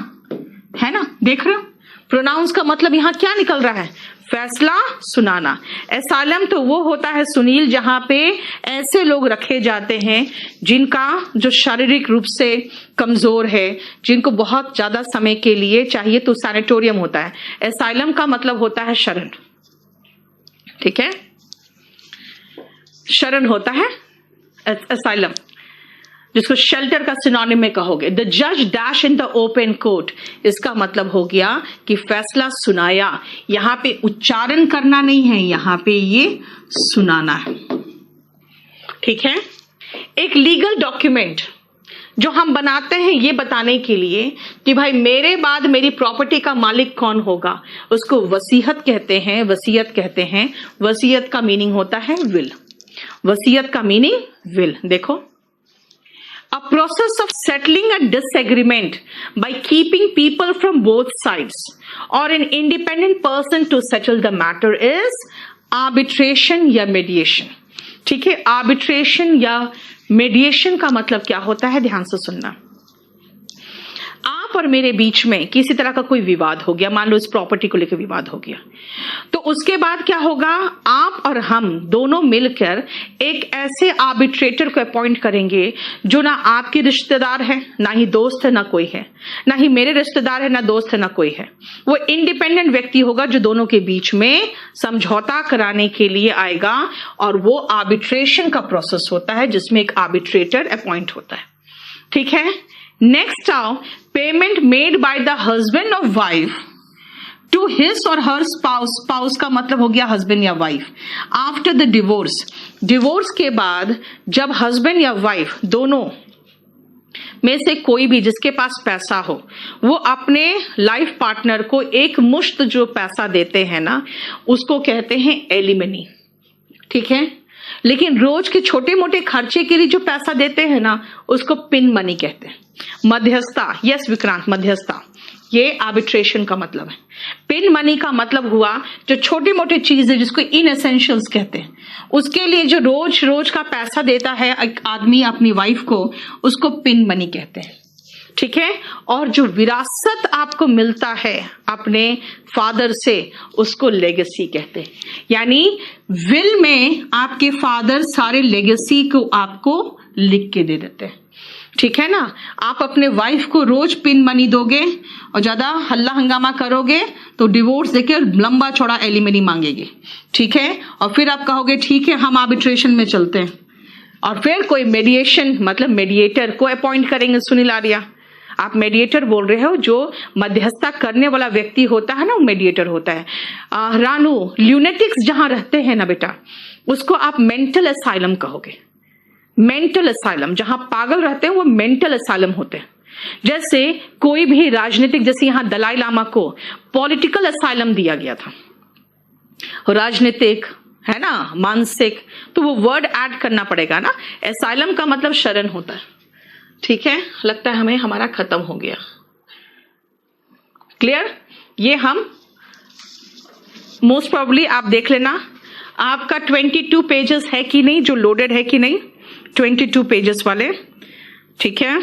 है ना। देख रहे हो, प्रोनाउंस का मतलब यहां क्या निकल रहा है, फैसला सुनाना। एसाइलम तो वो होता है सुनील जहां पे ऐसे लोग रखे जाते हैं जिनका जो शारीरिक रूप से कमजोर है, जिनको बहुत ज्यादा समय के लिए चाहिए, तो सैनिटोरियम होता है। एसाइलम का मतलब होता है शरण, ठीक है, शरण होता है एसाइलम, जिसको शेल्टर का सिनोनिम में कहोगे। द जज dash in the open court, इसका मतलब हो गया कि फैसला सुनाया। यहां पे उच्चारण करना नहीं है, यहां पे ये सुनाना है, ठीक है। एक लीगल डॉक्यूमेंट जो हम बनाते हैं ये बताने के लिए कि भाई मेरे बाद मेरी प्रॉपर्टी का मालिक कौन होगा, उसको वसीयत कहते हैं, वसीयत कहते हैं। वसीयत का मीनिंग होता है विल, वसीयत का मीनिंग विल। देखो, a process of settling a disagreement by keeping people from both sides or an independent person to settle the matter is arbitration या mediation, ठीक है। arbitration या mediation का मतलब क्या होता है, ध्यान से सुनना। आप और मेरे बीच में किसी तरह का कोई विवाद हो गया, मान लो इस प्रॉपर्टी को लेकर विवाद हो गया, तो उसके बाद क्या होगा, आप और हम दोनों मिलकर एक ऐसे आर्बिट्रेटर को अपॉइंट करेंगे जो ना आपके रिश्तेदार है, ना ही दोस्त है, ना कोई है, ना ही मेरे रिश्तेदार है, ना दोस्त है, ना कोई है। वो इंडिपेंडेंट व्यक्ति होगा जो दोनों के बीच में समझौता कराने के लिए आएगा, और वो आर्बिट्रेशन का प्रोसेस होता है जिसमें एक आर्बिट्रेटर अपॉइंट होता है, ठीक है। नेक्स्ट आओ, payment made by the husband of wife to his और हर स्पाउस, स्पाउस का मतलब हो गया हस्बैंड या wife, after the divorce, divorce के बाद जब हस्बैंड या वाइफ दोनों में से कोई भी जिसके पास पैसा हो, वो अपने लाइफ पार्टनर को एक मुश्त जो पैसा देते हैं ना, उसको कहते हैं एलिमनी, ठीक है। लेकिन रोज के छोटे मोटे खर्चे के लिए जो पैसा देते हैं ना, उसको पिन मनी कहते हैं। मध्यस्थता, यस विक्रांत, मध्यस्थता, ये आर्बिट्रेशन का मतलब है। पिन मनी का मतलब हुआ जो छोटे मोटे चीज है जिसको इन एसेंशियल्स कहते हैं, उसके लिए जो रोज रोज का पैसा देता है एक आदमी अपनी वाइफ को, उसको पिन मनी कहते हैं, ठीक है। और जो विरासत आपको मिलता है अपने फादर से, उसको लेगेसी कहते हैं। यानी विल में आपके फादर सारे लेगेसी को आपको लिख के दे देते हैं, ठीक है ना। आप अपने वाइफ को रोज पिन मनी दोगे और ज्यादा हल्ला हंगामा करोगे तो डिवोर्स देके लंबा चौड़ा एलिमनी मांगेगी, ठीक है। और फिर आप कहोगे ठीक है हम आर्बिट्रेशन में चलते हैं, और फिर कोई मेडिएशन मतलब मेडिएटर को अपॉइंट करेंगे। सुनील आर्या, आप मेडिएटर बोल रहे हो, जो मध्यस्थता करने वाला व्यक्ति होता है ना, वो मेडिएटर होता है। रानू, ल्यूनेटिक्स जहां रहते हैं ना बेटा, उसको आप मेंटल असाइलम कहोगे। मेंटल असाइलम, जहां पागल रहते हैं वो मेंटल असाइलम होते हैं। जैसे कोई भी राजनीतिक, जैसे यहां दलाई लामा को पॉलिटिकल असाइलम दिया गया था, राजनीतिक है ना, मानसिक, तो वो वर्ड ऐड करना पड़ेगा ना। असाइलम का मतलब शरण होता है, ठीक है। लगता है हमें हमारा खत्म हो गया, क्लियर। ये हम मोस्ट प्रोबेबली आप देख लेना, आपका 22 पेजेस है कि नहीं, जो लोडेड है कि नहीं, 22 पेजेस वाले, ठीक है।